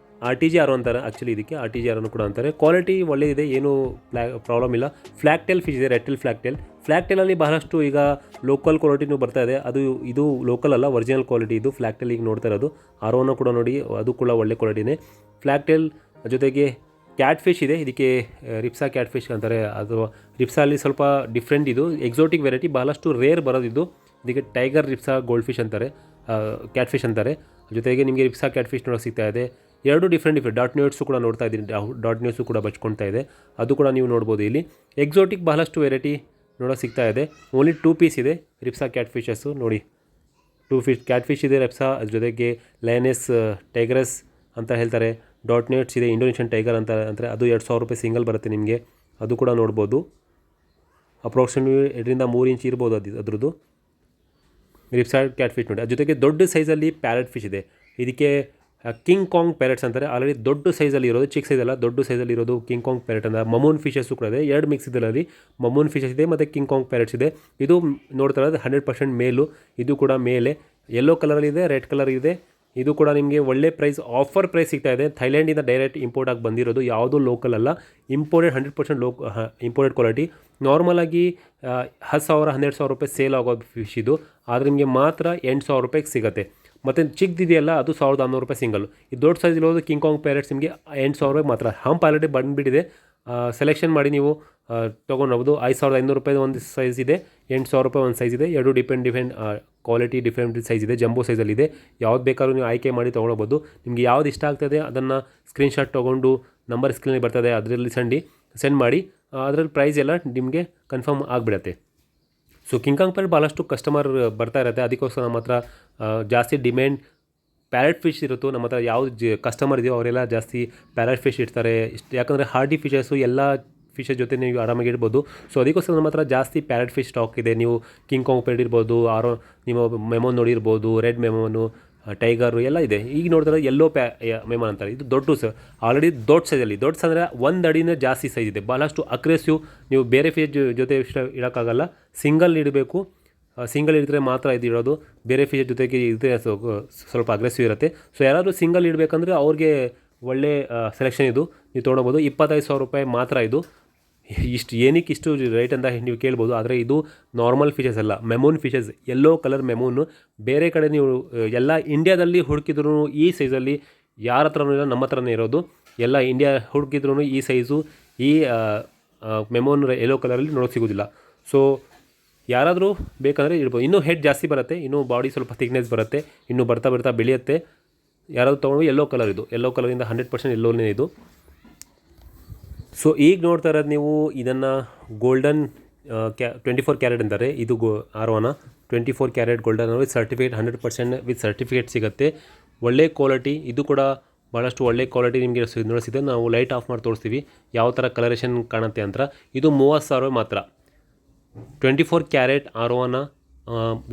RTG ಆರೋ ಅಂತಾರೆ ಆ್ಯಕ್ಚುಲಿ ಇದಕ್ಕೆ, RTG ಆರೋನು ಕೂಡ ಅಂತಾರೆ. ಕ್ವಾಲಿಟಿ ಒಳ್ಳೆಯದಿದೆ, ಏನು ಪ್ರಾಬ್ಲಮ್ ಇಲ್ಲ. ಫ್ಲ್ಯಾಗ್ಟೇಲ್ ಫಿಶ್ ಇದೆ, ರೆಡ್ ಟೇಲ್ ಫ್ಲ್ಯಾಗ್ಟೇಲಲ್ಲಿ ಬಹಳಷ್ಟು ಈಗ ಲೋಕಲ್ ಕ್ವಾಲಿಟಿನೂ ಬರ್ತಾ ಇದೆ. ಇದು ಲೋಕಲ್ ಅಲ್ಲ, ಒರಿಜಿನಲ್ ಕ್ವಾಲಿಟಿ ಇದು ಫ್ಲ್ಯಾಗ್ಟೇಲ್ ಈಗ ನೋಡ್ತಾ ಇರೋದು. ಆರೋನ ಕೂಡ ನೋಡಿ, ಅದು ಕೂಡ ಒಳ್ಳೆ ಕ್ವಾಲಿಟಿನೇ. ಫ್ಲ್ಯಾಗ್ಟೇಲ್ ಜೊತೆಗೆ ಕ್ಯಾಟ್ ಫಿಶ್ ಇದೆ, ಇದಕ್ಕೆ ರಿಪ್ಸಾ ಕ್ಯಾಟ್ ಫಿಶ್ ಅಂತಾರೆ. ಅದು ರಿಪ್ಸಾಲಿ ಸ್ವಲ್ಪ ಡಿಫ್ರೆಂಟ್, ಇದು ಎಕ್ಸೋಟಿಕ್ ವೆರೈಟಿ, ಬಹಳಷ್ಟು ರೇರ್ ಬರೋದಿದ್ದು. ಇದಕ್ಕೆ ಟೈಗರ್ ರಿಪ್ಸಾ ಗೋಲ್ಡ್ ಫಿಶ್ ಅಂತಾರೆ, ಕ್ಯಾಟ್ ಫಿಶ್ ಅಂತಾರೆ. ಜೊತೆಗೆ ನಿಮಗೆ ರಿಪ್ಸಾ ಕ್ಯಾಟ್ ಫಿಶ್ ನೋಡೋಕೆ ಸಿಗ್ತಾ ಇದೆ. ಎರಡು ಡಿಫ್ರೆಂಟ್ ಡಾಟ್ ನ್ಯೂಟ್ಸು ಕೂಡ ನೋಡ್ತಾ ಇದ್ದೀನಿ, ಡಾಟ್ ನ್ಯೂಟ್ಸು ಕೂಡ ಬಚ್ಕೊಳ್ತಾ ಇದೆ, ಅದು ಕೂಡ ನೀವು ನೋಡ್ಬೋದು ಇಲ್ಲಿ. ಎಕ್ಸೋಟಿಕ್ ಬಹಳಷ್ಟು ವೆರೈಟಿ ನೋಡೋಕೆ ಸಿಗ್ತಾ ಇದೆ. ಓನ್ಲಿ 2 ಪೀಸ್ ಇದೆ ರಿಪ್ಸಾ ಕ್ಯಾಟ್ ಫಿಶಸ್ಸು ನೋಡಿ, 2 ಫಿಶ್ ಕ್ಯಾಟ್ ಫಿಶ್ ಇದೆ ರಿಪ್ಸಾ, ಅದ್ರ ಜೊತೆಗೆ ಲಯನೆಸ್ ಟೈಗರಸ್ ಅಂತ ಹೇಳ್ತಾರೆ. ಡಾಟ್ ನ್ಯೂಟ್ಸ್ ಇದೆ, ಇಂಡೋನೇಷಿಯನ್ ಟೈಗರ್ ಅಂತ ಅಂತಾರೆ, ಅದು 2,000 ರೂಪಾಯಿ ಸಿಂಗಲ್ ಬರುತ್ತೆ ನಿಮಗೆ, ಅದು ಕೂಡ ನೋಡ್ಬೋದು. ಅಪ್ರಾಕ್ಸಿಮೇಟ್ಲಿ 2-3 ಇಂಚ್ ಇರ್ಬೋದು ಅದ್ರದ್ದು ರಿಪ್ಸಾ ಕ್ಯಾಟ್ ಫಿಶ್ ನೋಡಿ. ಅದ್ರ ಜೊತೆಗೆ ದೊಡ್ಡ ಸೈಜಲ್ಲಿ ಪ್ಯಾರೆಟ್ ಫಿಶ್ ಇದೆ, ಇದಕ್ಕೆ ಕಿಂಗ್ ಕಾಂಗ್ ಪ್ಯಾರೆಟ್ಸ್ ಅಂತಾರೆ. ಆಲ್ರೆಡಿ ದೊಡ್ಡ ಸೈಜಲ್ಲಿ ಇರೋದು, ಚಿಕ್ಕ ಸೈಜಲ್ಲ, ದೊಡ್ಡ ಸೈಜಲ್ಲಿ ಇರೋದು ಕಿಂಗ್ ಕಾಂಗ್ ಪ್ಯಾರೆಟ್ ಅಂತ. ಮಮೂನ್ ಫಿಶಸ್ಸು ಕೂಡ ಇದೆ, 2 ಮಿಕ್ಸ್ ಇದರಲ್ಲಿ ಮಮೂನ್ ಫಿಶಸ್ ಇದೆ ಮತ್ತು ಕಿಂಗ್ ಕಾಂಗ್ ಪ್ಯಾರೆಟ್ಸ್ ಇದೆ. ಇದು ನೋಡ್ತಾ ಇರೋದು 100% ಮೇಲು, ಇದು ಕೂಡ ಮೇಲೆ ಯೆಲ್ಲೋ ಕಲರಲ್ಲಿದೆ, ರೆಡ್ ಕಲರ್ ಇದೆ. ಇದು ಕೂಡ ನಿಮಗೆ ಒಳ್ಳೆ ಪ್ರೈಸ್, ಆಫರ್ ಪ್ರೈಸ್ ಸಿಗ್ತಾ ಇದೆ. ಥೈಲ್ಯಾಂಡಿಂದ ಡೈರೆಕ್ಟ್ ಇಂಪೋರ್ಟ್ ಆಗಿ ಬಂದಿರೋದು, ಯಾವುದೂ ಲೋಕಲ್ ಅಲ್ಲ, ಇಂಪೋರ್ಟೆಡ್ 100% ಇಂಪೋರ್ಟೆಡ್ ಕ್ವಾಲಿಟಿ. ನಾರ್ಮಲಾಗಿ 10,000-12,000 ರೂಪಾಯಿ ಸೇಲ್ ಆಗೋದು ಫಿಶ್ ಇದು, ಆದರೆ ನಿಮಗೆ ಮಾತ್ರ 8,000 ರೂಪಾಯಿಗೆ ಸಿಗುತ್ತೆ. ಮತ್ತು ಚಿಕ್ಕದಿದೆಯಲ್ಲ ಅದು 1,600 ರೂಪಾಯಿ ಸಿಂಗಲ್ಲು. ಈ ದೊಡ್ಡ ಸೈಜ್ ಇರೋದು ಕಿಂಗ್ ಕಾಂಗ್ ಪ್ಯಾರೆಟ್ಸ್ ನಿಮಗೆ 8,000 ರೂಪಾಯಿ ಮಾತ್ರ. ಹಂಪ್ ಆಲ್ರೆಡಿ ಬಂದುಬಿಟ್ಟಿದೆ, ಸೆಲೆಕ್ಷನ್ ಮಾಡಿ ನೀವು ತೊಗೊಂಡೋಗ್ಬೋದು. 5,500 ರೂಪಾಯಿ ಒಂದು ಸೈಜ್ ಇದೆ, 8,000 ರೂಪಾಯಿ ಒಂದು ಸೈಜ್ ಇದೆ. ಎರಡು ಡಿಫ್ರೆಂಟ್ ಕ್ವಾಲಿಟಿ, ಡಿಫ್ರೆಂಟ್ ಸೈಜ್ ಇದೆ, ಜಂಬೋ ಸೈಜಲ್ಲಿದೆ. ಯಾವ್ದು ಬೇಕಾದ್ರೂ ನೀವು ಆಯ್ಕೆ ಮಾಡಿ ತೊಗೊಳ್ಬೋದು. ನಿಮಗೆ ಯಾವ್ದು ಇಷ್ಟ ಆಗ್ತದೆ ಅದನ್ನು ಸ್ಕ್ರೀನ್ಶಾಟ್ ತೊಗೊಂಡು ನಂಬರ್ ಸ್ಕ್ರೀನಲ್ಲಿ ಬರ್ತದೆ, ಅದರಲ್ಲಿ ಸೆಂಡ್ ಮಾಡಿ, ಅದರಲ್ಲಿ ಪ್ರೈಸ್ ಎಲ್ಲ ನಿಮಗೆ ಕನ್ಫರ್ಮ್ ಆಗಿಬಿಡತ್ತೆ. ಸೊ ಕಿಂಗ್ ಕಾಂಗ್ ಪ್ಯಾರೆಟ್ ಭಾಳಷ್ಟು ಕಸ್ಟಮರ್ ಬರ್ತಾ ಇರುತ್ತೆ, ಅದಕ್ಕೋಸ್ಕರ ನಮ್ಮ ಹತ್ರ ಜಾಸ್ತಿ ಡಿಮ್ಯಾಂಡ್ ಪ್ಯಾರೆಟ್ ಫಿಶ್ ಇರುತ್ತೋ. ನಮ್ಮ ಹತ್ರ ಯಾವ್ದು ಕಸ್ಟಮರ್ ಇದೆಯೋ ಅವರೆಲ್ಲ ಜಾಸ್ತಿ ಪ್ಯಾರೆಟ್ ಫಿಶ್ ಇಡ್ತಾರೆ. ಯಾಕಂದರೆ ಹಾರ್ಡಿ ಫಿಶಸ್ಸು ಎಲ್ಲ ಫಿಶಸ್ ಜೊತೆ ನೀವು ಆರಾಮಾಗಿ ಇಡ್ಬೋದು. ಸೊ ಅದಕ್ಕೋಸ್ಕರ ನಮ್ಮ ಹತ್ರ ಜಾಸ್ತಿ ಪ್ಯಾರೆಟ್ ಫಿಶ್ ಸ್ಟಾಕ್ ಇದೆ. ನೀವು ಕಿಂಗ್ ಕಾಂಗ್ ಪ್ಯಾರೆಟ್ ಇರ್ಬೋದು, ನೀವು ಮೆಮೋನ್ ನೋಡಿರ್ಬೋದು, ರೆಡ್ ಮೆಮೋನು, ಟೈಗರು ಎಲ್ಲ ಇದೆ. ಈಗ ನೋಡಿದ್ರೆ ಯೆಲ್ಲೋ ಮೆಮೋನ್ ಅಂತಾರೆ, ಇದು ದೊಡ್ಡ ಆಲ್ರೆಡಿ ದೊಡ್ಡ ಸೈಜಲ್ಲಿ. ದೊಡ್ಡ ಅಂದರೆ 1 ಅಡಿನೇ ಜಾಸ್ತಿ ಸೈಜ್ ಇದೆ, ಭಾಳಷ್ಟು ಅಗ್ರೆಸಿವ್. ನೀವು ಬೇರೆ ಫಿಶ್ ಜೊತೆ ಇಡೋಕ್ಕಾಗಲ್ಲ, ಸಿಂಗಲ್ ಇಡಬೇಕು. ಸಿಂಗಲ್ ಇಡಿದ್ರೆ ಮಾತ್ರ ಇದು ಇಡೋದು, ಬೇರೆ ಫಿಶ್ ಜೊತೆಗೆ ಇದ್ರೆ ಸ್ವಲ್ಪ ಅಗ್ರೆಸಿವ್ ಇರುತ್ತೆ. ಸೊ ಯಾರಾದರೂ ಸಿಂಗಲ್ ಇಡಬೇಕಂದ್ರೆ ಅವ್ರಿಗೆ ಒಳ್ಳೆ ಸೆಲೆಕ್ಷನ್ ಇದು, ನೀವು ತೊಗೊಳ್ಬೋದು. 25,000 ರೂಪಾಯಿ ಮಾತ್ರ ಇದು. ಏನಕ್ಕೆ ಇಷ್ಟು ರೇಟ್ ಅಂತ ನೀವು ಕೇಳ್ಬೋದು, ಆದರೆ ಇದು ನಾರ್ಮಲ್ ಫಿಶಸ್ ಅಲ್ಲ, ಮೆಮೂನ್ ಫಿಶಸ್, ಯೆಲ್ಲೋ ಕಲರ್ ಮೆಮೂನು. ಬೇರೆ ಕಡೆ ನೀವು ಎಲ್ಲ ಇಂಡಿಯಾದಲ್ಲಿ ಹುಡುಕಿದ್ರೂ ಈ ಸೈಜಲ್ಲಿ ಯಾರ ಹತ್ರನೂ ಇಲ್ಲ, ನಮ್ಮ ಹತ್ರನೇ ಇರೋದು. ಎಲ್ಲ ಇಂಡಿಯಾ ಹುಡುಕಿದ್ರೂ ಈ ಸೈಜು, ಈ ಮೆಮೋನ್ ಯೆಲ್ಲೋ ಕಲರಲ್ಲಿ ನೋಡೋಕೆ ಸಿಗೋದಿಲ್ಲ. ಸೊ ಯಾರಾದರೂ ಬೇಕಂದರೆ ಇಡ್ಬೋದು. ಇನ್ನೂ ಹೆಡ್ ಜಾಸ್ತಿ ಬರುತ್ತೆ, ಇನ್ನೂ ಬಾಡಿ ಸ್ವಲ್ಪ ಥಿಕ್ನೆಸ್ ಬರುತ್ತೆ, ಇನ್ನೂ ಬರ್ತಾ ಬರ್ತಾ ಬೆಳೆಯುತ್ತೆ. ಯಾರಾದರೂ ತೊಗೊಂಡು ಯೆಲ್ಲೋ ಕಲರ್, ಇದು ಯೆಲ್ಲೋ ಕಲರಿಂದ 100% ಯೆಲ್ಲೋನೇ ಇದು. ಸೊ ಈಗ ನೋಡ್ತಾ ಇರೋದು ನೀವು ಇದನ್ನು ಗೋಲ್ಡನ್ 24 ಕ್ಯಾರೆಟ್ ಅಂತಾರೆ. ಇದು ಆರೋನ 24 carrot golden with certificate, 100% with certificate ಸಿಗುತ್ತೆ. ಒಳ್ಳೆ ಕ್ವಾಲಿಟಿ, ಇದು ಕೂಡ ಭಾಳಷ್ಟು ಒಳ್ಳೆ ಕ್ವಾಲಿಟಿ ನಿಮಗೆ ನೋಡಿಸಿದೆ. ನಾವು ಲೈಟ್ ಆಫ್ ಮಾಡಿ ತೋರಿಸ್ತೀವಿ ಯಾವ ಥರ ಕಲರೇಷನ್ ಕಾಣುತ್ತೆ ಅಂತ. ಇದು 30,000 ಮಾತ್ರ. 24 ಕ್ಯಾರೆಟ್ ಆರೋನ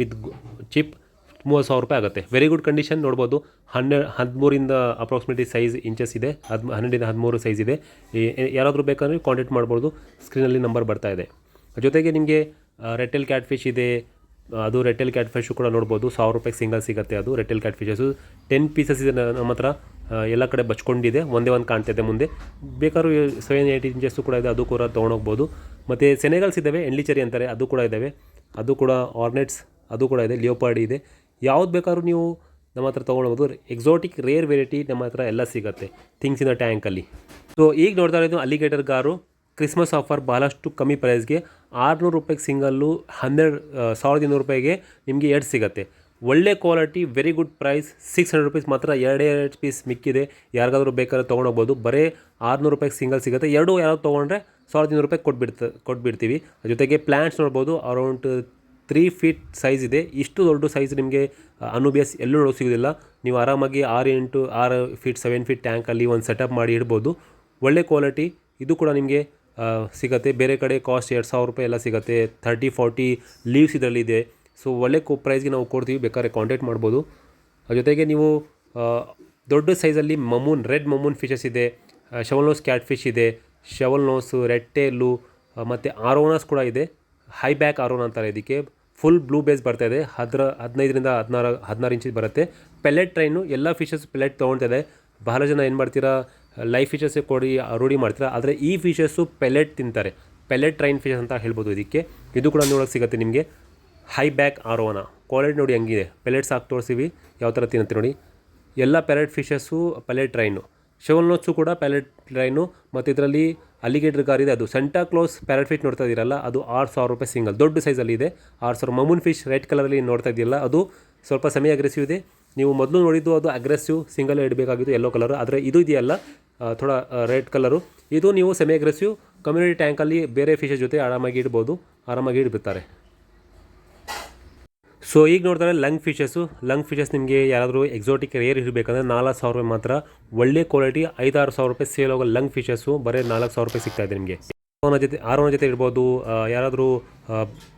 ವಿತ್ ಚಿಪ್ 30,000 ರೂಪಾಯಿ ಆಗುತ್ತೆ. ವೆರಿ ಗುಡ್ ಕಂಡೀಷನ್, ನೋಡ್ಬೋದು. 13 ಅಪ್ರಾಕ್ಸಿಮೇಟ್ಲಿ ಸೈಜ್ ಇಂಚಸ್ ಇದೆ, 12-13 ಸೈಜ್ ಇದೆ. ಯಾರಾದರೂ ಬೇಕಂದರೆ ಕಾಂಟ್ಯಾಕ್ಟ್ ಮಾಡ್ಬೋದು, ಸ್ಕ್ರೀನಲ್ಲಿ ನಂಬರ್ ಬರ್ತಾ ಇದೆ. ಜೊತೆಗೆ ನಿಮಗೆ ರೆಟೆಲ್ ಕ್ಯಾಟ್ ಫಿಶ್ ಇದೆ, ಅದು ರೆಟೆಲ್ ಕ್ಯಾಟ್ ಫಿಶು ಕೂಡ ನೋಡ್ಬೋದು. 1,000 ರೂಪಾಯಿಗೆ ಸಿಂಗಲ್ ಸಿಗುತ್ತೆ ಅದು ರೆಟೆಲ್ ಕ್ಯಾಟ್ ಫಿಶಸ್ಸು. 10 ಪೀಸಸ್ ಇದೆ ನಮ್ಮ ಹತ್ರ, ಎಲ್ಲ ಕಡೆ ಬಚ್ಕೊಂಡಿದೆ, ಒಂದೇ ಒಂದು ಕಾಣ್ತಿದೆ ಮುಂದೆ. ಬೇಕಾದ್ರೂ 7-8 ಇಂಚಸ್ಸು ಕೂಡ ಇದೆ, ಅದು ಕೂಡ ತೊಗೊಂಡೋಗ್ಬೋದು. ಮತ್ತು ಸೆನೆಗಲ್ಸ್ ಇದ್ದಾವೆ, ಎಂಡ್ಲಿಚೆರಿ ಅಂತಾರೆ, ಅದು ಕೂಡ ಇದ್ದಾವೆ. ಅದು ಕೂಡ ಆರ್ನೆಟ್ಸ್, ಅದು ಕೂಡ ಇದೆ, ಲಿಯೋಪಾರ್ಡ್ ಇದೆ. ಯಾವ್ದು ಬೇಕಾದ್ರೂ ನೀವು ನಮ್ಮ ಹತ್ರ ತೊಗೊಳ್ಬೋದು. ಎಕ್ಸಾಟಿಕ್ ರೇರ್ ವೆರೈಟಿ ನಮ್ಮ ಹತ್ರ ಎಲ್ಲ ಸಿಗುತ್ತೆ ಥಿಂಗ್ಸ್ ಇನ್ ದ ಟ್ಯಾಂಕಲ್ಲಿ. ಸೊ ಈಗ ನೋಡ್ತಾ ಇರೋದು ಅಲಿಗೇಟರ್ ಗಾರು ಕ್ರಿಸ್ಮಸ್ ಆಫರ್, ಭಾಳಷ್ಟು ಕಮ್ಮಿ ಪ್ರೈಸ್ಗೆ 600 ರೂಪಾಯಿಗೆ ಸಿಂಗಲ್ಲು, 1,200 ರೂಪಾಯಿಗೆ ನಿಮಗೆ 2 ಸಿಗುತ್ತೆ. ಒಳ್ಳೆ quality, very good price. 600 rupees ಮಾತ್ರ, 2 ಪೀಸ್ ಮಿಕ್ಕಿದೆ. ಯಾರಿಗಾದ್ರೂ ಬೇಕಾದ್ರೆ ತೊಗೊಂಡೋಗ್ಬೋದು. ಬರೀ 600 ರೂಪಾಯಿಗೆ ಸಿಂಗಲ್ ಸಿಗುತ್ತೆ. ಯಾರು ತೊಗೊಂಡ್ರೆ 1,300 ರೂಪಾಯಿ ಕೊಟ್ಬಿಡ್ತೀವಿ. ಜೊತೆಗೆ ಪ್ಲ್ಯಾಂಟ್ಸ್ ನೋಡ್ಬೋದು, ಅರೌಂಡ್ 3 ಫೀಟ್ ಸೈಜ್ ಇದೆ. ಇಷ್ಟು ದೊಡ್ಡ ಸೈಜ್ ನಿಮಗೆ ಅನುಬಿಯಸ್ ಎಲ್ಲೂ ನೋಡೋಕೆ ಸಿಗೋದಿಲ್ಲ. ನೀವು ಆರಾಮಾಗಿ 6 ಫೀಟ್ 7 ಫೀಟ್ ಟ್ಯಾಂಕಲ್ಲಿ ಒಂದು ಸೆಟಪ್ ಮಾಡಿ ಇಡ್ಬೋದು. ಒಳ್ಳೆ ಕ್ವಾಲಿಟಿ, ಇದು ಕೂಡ ನಿಮಗೆ ಸಿಗುತ್ತೆ. ಬೇರೆ ಕಡೆ ಕಾಸ್ಟ್ 2,000 ರೂಪಾಯಿ ಎಲ್ಲ ಸಿಗುತ್ತೆ. 30-40 ಲೀವ್ಸ್ ಇದರಲ್ಲಿದೆ. ಸೊ ಒಳ್ಳೆ ಪ್ರೈಸ್ಗೆ ನಾವು ಕೊಡ್ತೀವಿ, ಬೇಕಾದ್ರೆ ಕಾಂಟ್ಯಾಕ್ಟ್ ಮಾಡ್ಬೋದು. ಜೊತೆಗೆ ನೀವು ದೊಡ್ಡ ಸೈಜಲ್ಲಿ ರೆಡ್ ಮಮೂನ್ ಫಿಶಸ್ ಇದೆ, ಶವಲ್ ನೋಸ್ ಕ್ಯಾಟ್ ಫಿಶ್ ಇದೆ, ಶವಲ್ ನೋಸು, ರೆಡ್ ಟೇಲು, ಮತ್ತು ಆರೋನಾಸ್ ಕೂಡ ಇದೆ. ಹೈ ಬ್ಯಾಕ್ ಆರೋನ ಅಂತಾರೆ ಇದಕ್ಕೆ. ಫುಲ್ ಬ್ಲೂ ಬೇಸ್ ಬರ್ತಾ ಇದೆ, 15-16 ಇಂಚ್ ಬರುತ್ತೆ. ಪೆಲೆಟ್ ಟ್ರೈನು, ಎಲ್ಲ ಫಿಶಸ್ ಪೆಲೆಟ್ ತೊಗೊಳ್ತಾ ಇದೆ. ಬಹಳ ಜನ ಏನು ಮಾಡ್ತೀರಾ ಲೈವ್ ಫಿಶಸ್ಸೇ ಕೊಡಿ ರೂಢಿ ಮಾಡ್ತೀರಾ, ಆದರೆ ಈ ಫಿಶಸ್ಸು ಪೆಲೆಟ್ ತಿಂತಾರೆ. ಪೆಲೆಟ್ ಟ್ರೈನ್ ಫಿಶಸ್ ಅಂತ ಹೇಳ್ಬೋದು ಇದಕ್ಕೆ. ಇದು ಕೂಡ ನೋಡೋಕೆ ಸಿಗುತ್ತೆ ನಿಮಗೆ. ಹೈ ಬ್ಯಾಕ್ ಆರೋನ ಕ್ವಾಲಿಟಿ ನೋಡಿ ಹಂಗಿದೆ. ಪೆಲೆಟ್ಸ್ ಹಾಕಿ ತೋರಿಸಿವಿ ಯಾವ ಥರ ತಿನ್ನುತ್ತೆ ನೋಡಿ. ಎಲ್ಲ ಪೆಲೆಟ್ ಫಿಶಸ್ಸು ಪೆಲೆಟ್ ಟ್ರೈನು. ಶೆವಲ್ನೋಟ್ಸು ಕೂಡ ಪ್ಯಾಲೆಟ್ ಟ್ರೈನು. ಮತ್ತು ಇದರಲ್ಲಿ ಅಲಿಗೇಟರ್ ಗಾರ್ ಇದೆ, ಅದು ಸೆಂಟಾ ಕ್ಲೋಸ್ ಪ್ಯಾಲೆಟ್ ಫಿಶ್ ನೋಡ್ತಾ ಇದ್ದೀರಲ್ಲ, ಅದು 6,000 ರೂಪಾಯಿ ಸಿಂಗಲ್, ದೊಡ್ಡ ಸೈಜಲ್ಲಿ ಇದೆ 6,000. ಮಮೂನ್ ಫಿಶ್ ರೆಡ್ ಕಲರಲ್ಲಿ ನೋಡ್ತಾ ಇದೆಯಲ್ಲ, ಅದು ಸ್ವಲ್ಪ ಸೆಮಿ ಅಗ್ರೆಸಿವ್ ಇದೆ. ನೀವು ಮೊದಲು ನೋಡಿದ್ದು ಅದು ಅಗ್ರೆಸಿವ್ ಸಿಂಗಲ್ ಇಡಬೇಕಾಗಿದ್ದು ಯೆಲ್ಲೋ ಕಲರು, ಆದರೆ ಇದು ಇದೆಯಲ್ಲ ಥೋಡ ರೆಡ್ ಕಲರು, ಇದು ನೀವು ಸೆಮಿ ಅಗ್ರೆಸಿವ್ ಕಮ್ಯುನಿಟಿ ಟ್ಯಾಂಕಲ್ಲಿ ಬೇರೆ ಫಿಶಸ್ ಜೊತೆ ಆರಾಮಾಗಿ ಇಡ್ಬೋದು, ಆರಾಮಾಗಿ ಇಡ್ಬಿಡ್ತಾರೆ. ಸೊ ಈಗ ನೋಡ್ತಾರೆ ಲಂಗ್ ಫಿಶಸ್ ನಿಮಗೆ ಯಾರಾದರೂ ಎಕ್ಸಾಟಿಕ್ ರೇರ್ ಇರಬೇಕಂದ್ರೆ 4,000 ರೂಪಾಯಿ ಮಾತ್ರ. ಒಳ್ಳೆ ಕ್ವಾಲಿಟಿ 5,000-6,000 ರೂಪಾಯಿ ಸೇಲ್ ಹೋಗೋ ಲಂಗ್ ಫಿಶಸ್ಸು ಬರೀ 4,000 ರೂಪಾಯಿ ಸಿಗ್ತಾ ಇದೆ ನಿಮಗೆ. ಆರೋನ ಜೊತೆ ಇಡ್ಬೋದು. ಯಾರಾದರೂ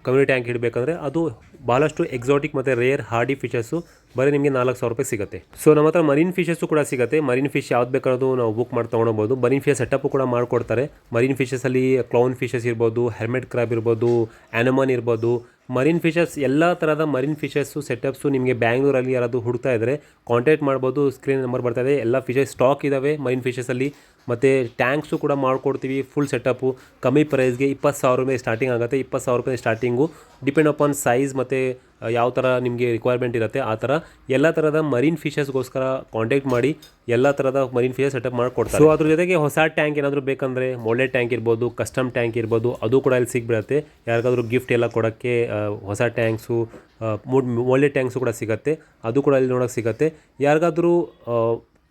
ಕಮ್ಯುನಿಟಿ ಟ್ಯಾಂಕ್ ಇಡಬೇಕಂದ್ರೆ ಅದು ಭಾಳಷ್ಟು ಎಕ್ಸಾಟಿಕ್ ಮತ್ತು ರೇರ್ ಹಾರ್ಡಿ ಫಿಶಸ್ಸು ಬರೀ ನಿಮಗೆ 4,000 ರೂಪಾಯಿ ಸಿಗುತ್ತೆ. ಸೊ ನಮ್ಮ ಹತ್ರ ಮರೀನ್ ಫಿಶಸ್ಸು ಕೂಡ ಸಿಗುತ್ತೆ. ಮರೀನ್ ಫಿಶ್ ಯಾವ್ದು ಬೇಕಾದ್ರೂ ನಾವು ಬುಕ್ ಮಾಡಿ ತೊಗೊಳ್ಬೋದು. ಮರೀನ್ ಫಿಶ್ ಸೆಟಪ್ಪು ಕೂಡ ಮಾಡಿಕೊಡ್ತಾರೆ. ಮರೀನ್ ಫಿಶಸಲ್ಲಿ ಕ್ಲೌನ್ ಫಿಶಸ್ ಇರ್ಬೋದು, ಹೆರ್ಮೆಟ್ ಕ್ರಾಬ್ ಇರ್ಬೋದು, ಆ್ಯನಮನ್ ಇರ್ಬೋದು. ಮರೀನ್ ಫಿಶಸ್ ಎಲ್ಲ ಥರದ ಮರೀನ್ ಫಿಶಸ್ಸು ಸೆಟಪ್ಸು ನಿಮಗೆ ಬ್ಯಾಂಗ್ಳೂರಲ್ಲಿ ಯಾರಾದರೂ ಹುಡುಕ್ತಾ ಇದ್ದರೆ ಕಾಂಟ್ಯಾಕ್ಟ್ ಮಾಡ್ಬೋದು. ಸ್ಕ್ರೀನ್ ನಂಬರ್ ಬರ್ತಾಯಿದೆ. ಎಲ್ಲ ಫಿಶಸ್ ಸ್ಟಾಕ್ ಇದ್ದಾವೆ ಮರೀನ್ ಫಿಶಸಲ್ಲಿ. ಮತ್ತು ಟ್ಯಾಂಕ್ಸು ಕೂಡ ಮಾಡಿಕೊಡ್ತೀವಿ ಫುಲ್ ಸೆಟಪ್ಪು ಕಮ್ಮಿ ಪ್ರೈಸ್ಗೆ. 20,000 ರೂಪಾಯಿ ಸ್ಟಾರ್ಟಿಂಗ್ ಆಗುತ್ತೆ. 20,000 ರೂಪಾಯಿ ಸ್ಟಾರ್ಟಿಂಗು. ಡಿಪೆಂಡ್ ಅಪಾನ್ ಸೈಜ್ ಮತ್ತು ಯಾವ ಥರ ನಿಮಗೆ ರಿಕ್ವೈರ್ಮೆಂಟ್ ಇರುತ್ತೆ ಆ ಥರ ಎಲ್ಲ ಥರದ ಮರೀನ್ ಫಿಶಸ್ಗೋಸ್ಕರ ಕಾಂಟ್ಯಾಕ್ಟ್ ಮಾಡಿ ಎಲ್ಲ ಥರದ ಮರೀನ್ ಫಿಶಸ್ ಸೆಟಪ್ ಮಾಡಿಕೊಡ್ತಾರೆ. ಸೊ ಅದ್ರ ಜೊತೆಗೆ ಹೊಸ ಟ್ಯಾಂಕ್ ಏನಾದರೂ ಬೇಕಂದರೆ ಮೊಲ್ಡೆ ಟ್ಯಾಂಕ್ ಇರ್ಬೋದು, ಕಸ್ಟಮ್ ಟ್ಯಾಂಕ್ ಇರ್ಬೋದು, ಅದು ಕೂಡ ಇಲ್ಲಿ ಸಿಗ್ಬಿಡುತ್ತೆ. ಯಾರಿಗಾದ್ರೂ ಗಿಫ್ಟ್ ಎಲ್ಲ ಕೊಡೋಕ್ಕೆ ಹೊಸ ಟ್ಯಾಂಕ್ಸು, ಮೊಲ್ಡೆ ಟ್ಯಾಂಕ್ಸು ಕೂಡ ಸಿಗುತ್ತೆ, ಅದು ಕೂಡ ಇಲ್ಲಿ ನೋಡೋಕ್ಕೆ ಸಿಗುತ್ತೆ. ಯಾರಿಗಾದ್ರೂ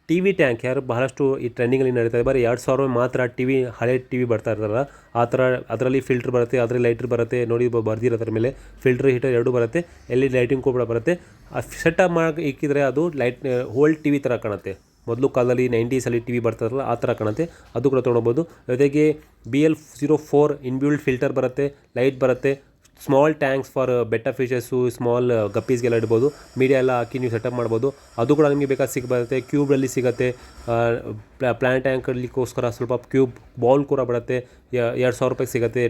ಟಿ ವಿ ಟ್ಯಾಂಕ್, ಯಾರು ಬಹಳಷ್ಟು ಈ ಟ್ರೆಂಡಿಂಗಲ್ಲಿ ನಡೀತಾ ಇದೆ, ಬರೀ 2,000 ಮಾತ್ರ ಟಿ ವಿ, ಹಳೆ ಟಿ ವಿ ಬರ್ತಾ ಇರ್ತಾರಲ್ಲ ಆ ಥರ, ಅದರಲ್ಲಿ ಫಿಲ್ಟ್ರ್ ಬರುತ್ತೆ, ಅದರಲ್ಲಿ ಲೈಟ್ರ್ ಬರುತ್ತೆ ನೋಡಿ ಬರ್ದಿರೋದ್ರ ಮೇಲೆ ಫಿಲ್ಟ್ರ್ ಹೀಟರ್ ಎರಡೂ ಬರುತ್ತೆ, LED ಲೈಟಿಂಗ್ ಕೂಡ ಬರುತ್ತೆ. ಆ ಸೆಟಪ್ ಮಾಡಿ ಇಕ್ಕಿದ್ರೆ ಅದು ಲೈಟ್ ಓಲ್ಡ್ ಟಿ ವಿ ಥರ ಕಾಣುತ್ತೆ. ಮೊದಲು ಕಾಲದಲ್ಲಿ 90ಸಲ್ಲಿ ಟಿ ವಿ ಬರ್ತಾರಲ್ಲ ಆ ಥರ ಕಾಣುತ್ತೆ, ಅದು ಕೂಡ ತೊಗೊಳ್ಬೋದು. ಜೊತೆಗೆ BL04 ಇನ್ಬಿಲ್ಡ್ ಫಿಲ್ಟರ್ ಬರುತ್ತೆ, ಲೈಟ್ ಬರುತ್ತೆ. ಸ್ಮಾಲ್ ಟ್ಯಾಂಕ್ಸ್ ಫಾರ್ ಬೆಟ್ಟ ಫಿಶಸ್ಸು, ಸ್ಮಾಲ್ ಗಪ್ಪೀಸ್ಗೆಲ್ಲ ಇಡ್ಬೋದು. ಮೀಡಿಯಾ ಎಲ್ಲ ಹಾಕಿ ನೀವು ಸೆಟಪ್ ಮಾಡ್ಬೋದು, ಅದು ಕೂಡ ನಿಮಗೆ ಬೇಕಾದ ಸಿಗುತ್ತೆ. ಕ್ಯೂಬಲ್ಲಿ ಸಿಗುತ್ತೆ. ಪ್ಲಾಂಟ್ ಟ್ಯಾಂಕಲ್ಲಿಗೋಸ್ಕರ ಸ್ವಲ್ಪ ಕ್ಯೂಬ್ ಬೌಲ್ ಕೂಡ ಬರುತ್ತೆ, 2,000 ರೂಪಾಯಿಗೆ ಸಿಗುತ್ತೆ.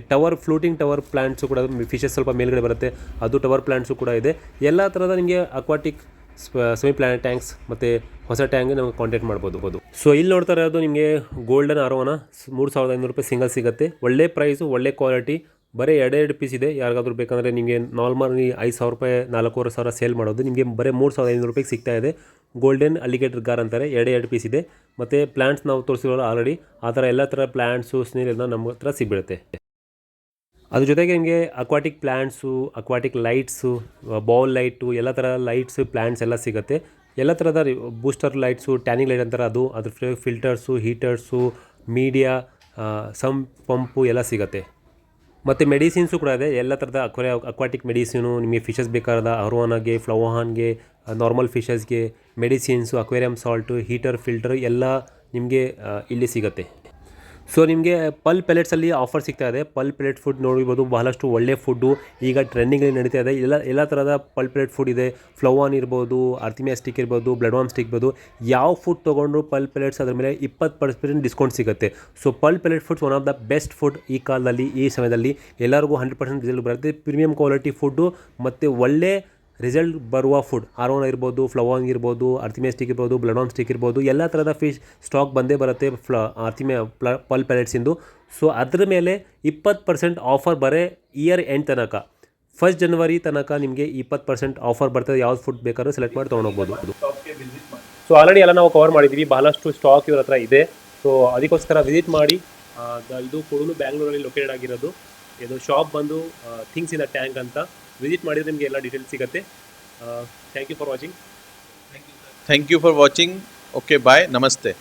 ಫ್ಲೋಟಿಂಗ್ ಟವರ್ ಪ್ಲಾಂಟ್ಸು ಕೂಡ ಫಿಶಸ್ ಸ್ವಲ್ಪ ಮೇಲ್ಗಡೆ ಬರುತ್ತೆ, ಅದು ಟವರ್ ಪ್ಲಾಂಟ್ಸು ಕೂಡ ಇದೆ. ಎಲ್ಲ ಥರದ ನಿಮಗೆ ಅಕ್ವಾಟಿಕ್ ಸೆಮಿ ಪ್ಲಾನೆಟ್ ಟ್ಯಾಂಕ್ಸ್ ಮತ್ತು ಹೊಸ ಟ್ಯಾಂಕ್ ನಮಗೆ ಕಾಂಟ್ಯಾಕ್ಟ್ ಮಾಡ್ಬೋದು. ಸೊ ಇಲ್ಲಿ ನೋಡ್ತಾ ಇರೋದು ನಿಮಗೆ ಗೋಲ್ಡನ್ ಆರೋನ 3,500 ರೂಪಾಯಿ ಸಿಂಗಲ್ ಸಿಗುತ್ತೆ. ಒಳ್ಳೆ ಪ್ರೈಸು, ಒಳ್ಳೆ ಕ್ವಾಲಿಟಿ. ಬರೀ 2 ಪೀಸ್ ಇದೆ. ಯಾರಿಗಾದ್ರೂ ಬೇಕಂದರೆ ನಿಮಗೆ ನಾರ್ಮಲಿ 5,000 ರೂಪಾಯಿ 4,500 ಸೇಲ್ ಮಾಡೋದು ನಿಮಗೆ ಬರೀ 3,500 ರೂಪಾಯಿಗೆ ಸಿಗ್ತಾ ಇದೆ. ಗೋಲ್ಡನ್ ಅಲಿಗೇಟರ್ ಗಾರ್ ಅಂತಾರೆ. 2 ಪೀಸ್ ಇದೆ. ಮತ್ತು ಪ್ಲ್ಯಾಂಟ್ಸ್ ನಾವು ತೋರಿಸಿರೋಲ್ಲ ಆಲ್ರೆಡಿ, ಆ ಥರ ಎಲ್ಲ ಥರ ಪ್ಲ್ಯಾಂಟ್ಸು ಸ್ನೇಲ್ ಎಲ್ಲ ನಮ್ಮ ಹತ್ರ ಸಿಗ್ಬಿಡುತ್ತೆ. ಅದ್ರ ಜೊತೆಗೆ ನಿಮಗೆ aquatic plants, aquatic lights, bowl light, ಎಲ್ಲ ಥರ ಲೈಟ್ಸು ಪ್ಲ್ಯಾಂಟ್ಸ್ ಎಲ್ಲ ಸಿಗುತ್ತೆ. ಎಲ್ಲ ಥರದ ಬೂಸ್ಟರ್ ಲೈಟ್ಸು, ಟ್ಯಾನಿಂಗ್ ಲೈಟ್ ಅಂತಾರೆ ಅದು, ಅದ್ರ filters, heaters, media, sump pump ಎಲ್ಲ ಸಿಗುತ್ತೆ. ಮತ್ತು ಮೆಡಿಸಿನ್ಸು ಕೂಡ ಇದೆ. ಎಲ್ಲ ಥರದ ಅಕ್ವಾಟಿಕ್ ಮೆಡಿಸಿನು ನಿಮಗೆ ಫಿಶಸ್ ಬೇಕಾದ ಅರೋನಾಗೆ, ಫ್ಲವಹಾನ್ಗೆ, ನಾರ್ಮಲ್ ಫಿಶಸ್ಗೆ medicines, aquarium salt, heater, filter ಎಲ್ಲ ನಿಮಗೆ ಇಲ್ಲಿ ಸಿಗುತ್ತೆ. ಸೊ ನಿಮಗೆ ಪಲ್ ಪೆಲೆಟ್ಸಲ್ಲಿ ಆಫರ್ ಸಿಗ್ತಾ ಇದೆ. ಪಲ್ ಪೆಲೆಟ್ ಫುಡ್ ನೋಡಿರ್ಬೋದು, ಬಹಳಷ್ಟು ಒಳ್ಳೆ ಫುಡ್ಡು ಈಗ ಟ್ರೆಂಡಿಂಗಲ್ಲಿ ನಡೀತಾ ಇದೆ. ಎಲ್ಲ ಥರದ ಪಲ್ ಪೆಲೆಟ್ ಫುಡ್ ಇದೆ. ಫ್ಲವಾನ್ ಇರ್ಬೋದು, ಆರ್ತಿಮಿಯಾ ಸ್ಟಿಕ್ ಇರ್ಬೋದು, ಬ್ಲಡ್ ವಾರ್ಮ್ ಸ್ಟಿಕ್ ಇರ್ಬೋದು. ಯಾವ ಫುಡ್ ತೊಗೊಂಡ್ರು ಪಲ್ ಪೆಲೆಟ್ಸ್ ಅದ್ರ ಮೇಲೆ 20% ಡಿಸ್ಕೌಂಟ್ ಸಿಗುತ್ತೆ. ಸೊ ಪಲ್ pellet foods one of the best food ಈ ಕಾಲದಲ್ಲಿ, ಈ ಸಮಯದಲ್ಲಿ ಎಲ್ಲರಿಗೂ 100% ರಿಸಲ್ಟ್ ಬರುತ್ತೆ. ಪ್ರೀಮಿಯಂ ಕ್ವಾಲಿಟಿ ಫುಡ್ಡು ಮತ್ತು ಒಳ್ಳೆ ರಿಸಲ್ಟ್ ಬರುವ ಫುಡ್. ಆರೋನ ಇರ್ಬೋದು, ಫ್ಲವಾಂಗ್ ಇರ್ಬೋದು, ಆರ್ತಿಮಿಯಾ ಸ್ಟಿಕ್ ಇರ್ಬೋದು, ಬ್ಲಡ್ ವಾರ್ಮ್ ಸ್ಟಿಕ್ ಇರ್ಬೋದು, ಎಲ್ಲ ಥರದ ಫಿಶ್ ಸ್ಟಾಕ್ ಬಂದೇ ಬರುತ್ತೆ ಆರ್ತಿಮಿಯಾ ಪಲ್ ಪೆಲೆಟ್ಸಿಂದು. ಸೊ ಅದ್ರ ಮೇಲೆ 20% ಆಫರ್ ಬರೇ ಇಯರ್ ಎಂಡ್ ತನಕ, 1 ಜನವರಿ ತನಕ ನಿಮಗೆ 20% ಆಫರ್ ಬರ್ತದೆ. ಯಾವ್ದು ಫುಡ್ ಬೇಕಾದ್ರೂ ಸೆಲೆಕ್ಟ್ ಮಾಡಿ ತೊಗೊಂಡೋಗ್ಬೋದು. ಸೊ ಆಲ್ರೆಡಿ ಎಲ್ಲ ನಾವು ಕವರ್ ಮಾಡಿದ್ದೀವಿ, ಬಹಳಷ್ಟು ಸ್ಟಾಕ್ ಇವ್ರ ಹತ್ರ ಇದೆ. ಸೊ ಅದಕ್ಕೋಸ್ಕರ ವಿಸಿಟ್ ಮಾಡಿ. ಇದು ಕೊಡಲು ಬ್ಯಾಂಗ್ಳೂರಲ್ಲಿ ಲೊಕೇಟೆಡ್ ಆಗಿರೋದು. ಇದು ಶಾಪ್ ಬಂದು ಥಿಂಗ್ಸ್ ಇನ್ ದ ಟ್ಯಾಂಕ್ ಅಂತ. ವಿಸಿಟ್ ಮಾಡಿದರೆ ನಿಮಗೆ ಎಲ್ಲ ಡೀಟೇಲ್ಸ್ ಸಿಗುತ್ತೆ. Thank you for watching. Thank you for watching. Okay, bye. Namaste.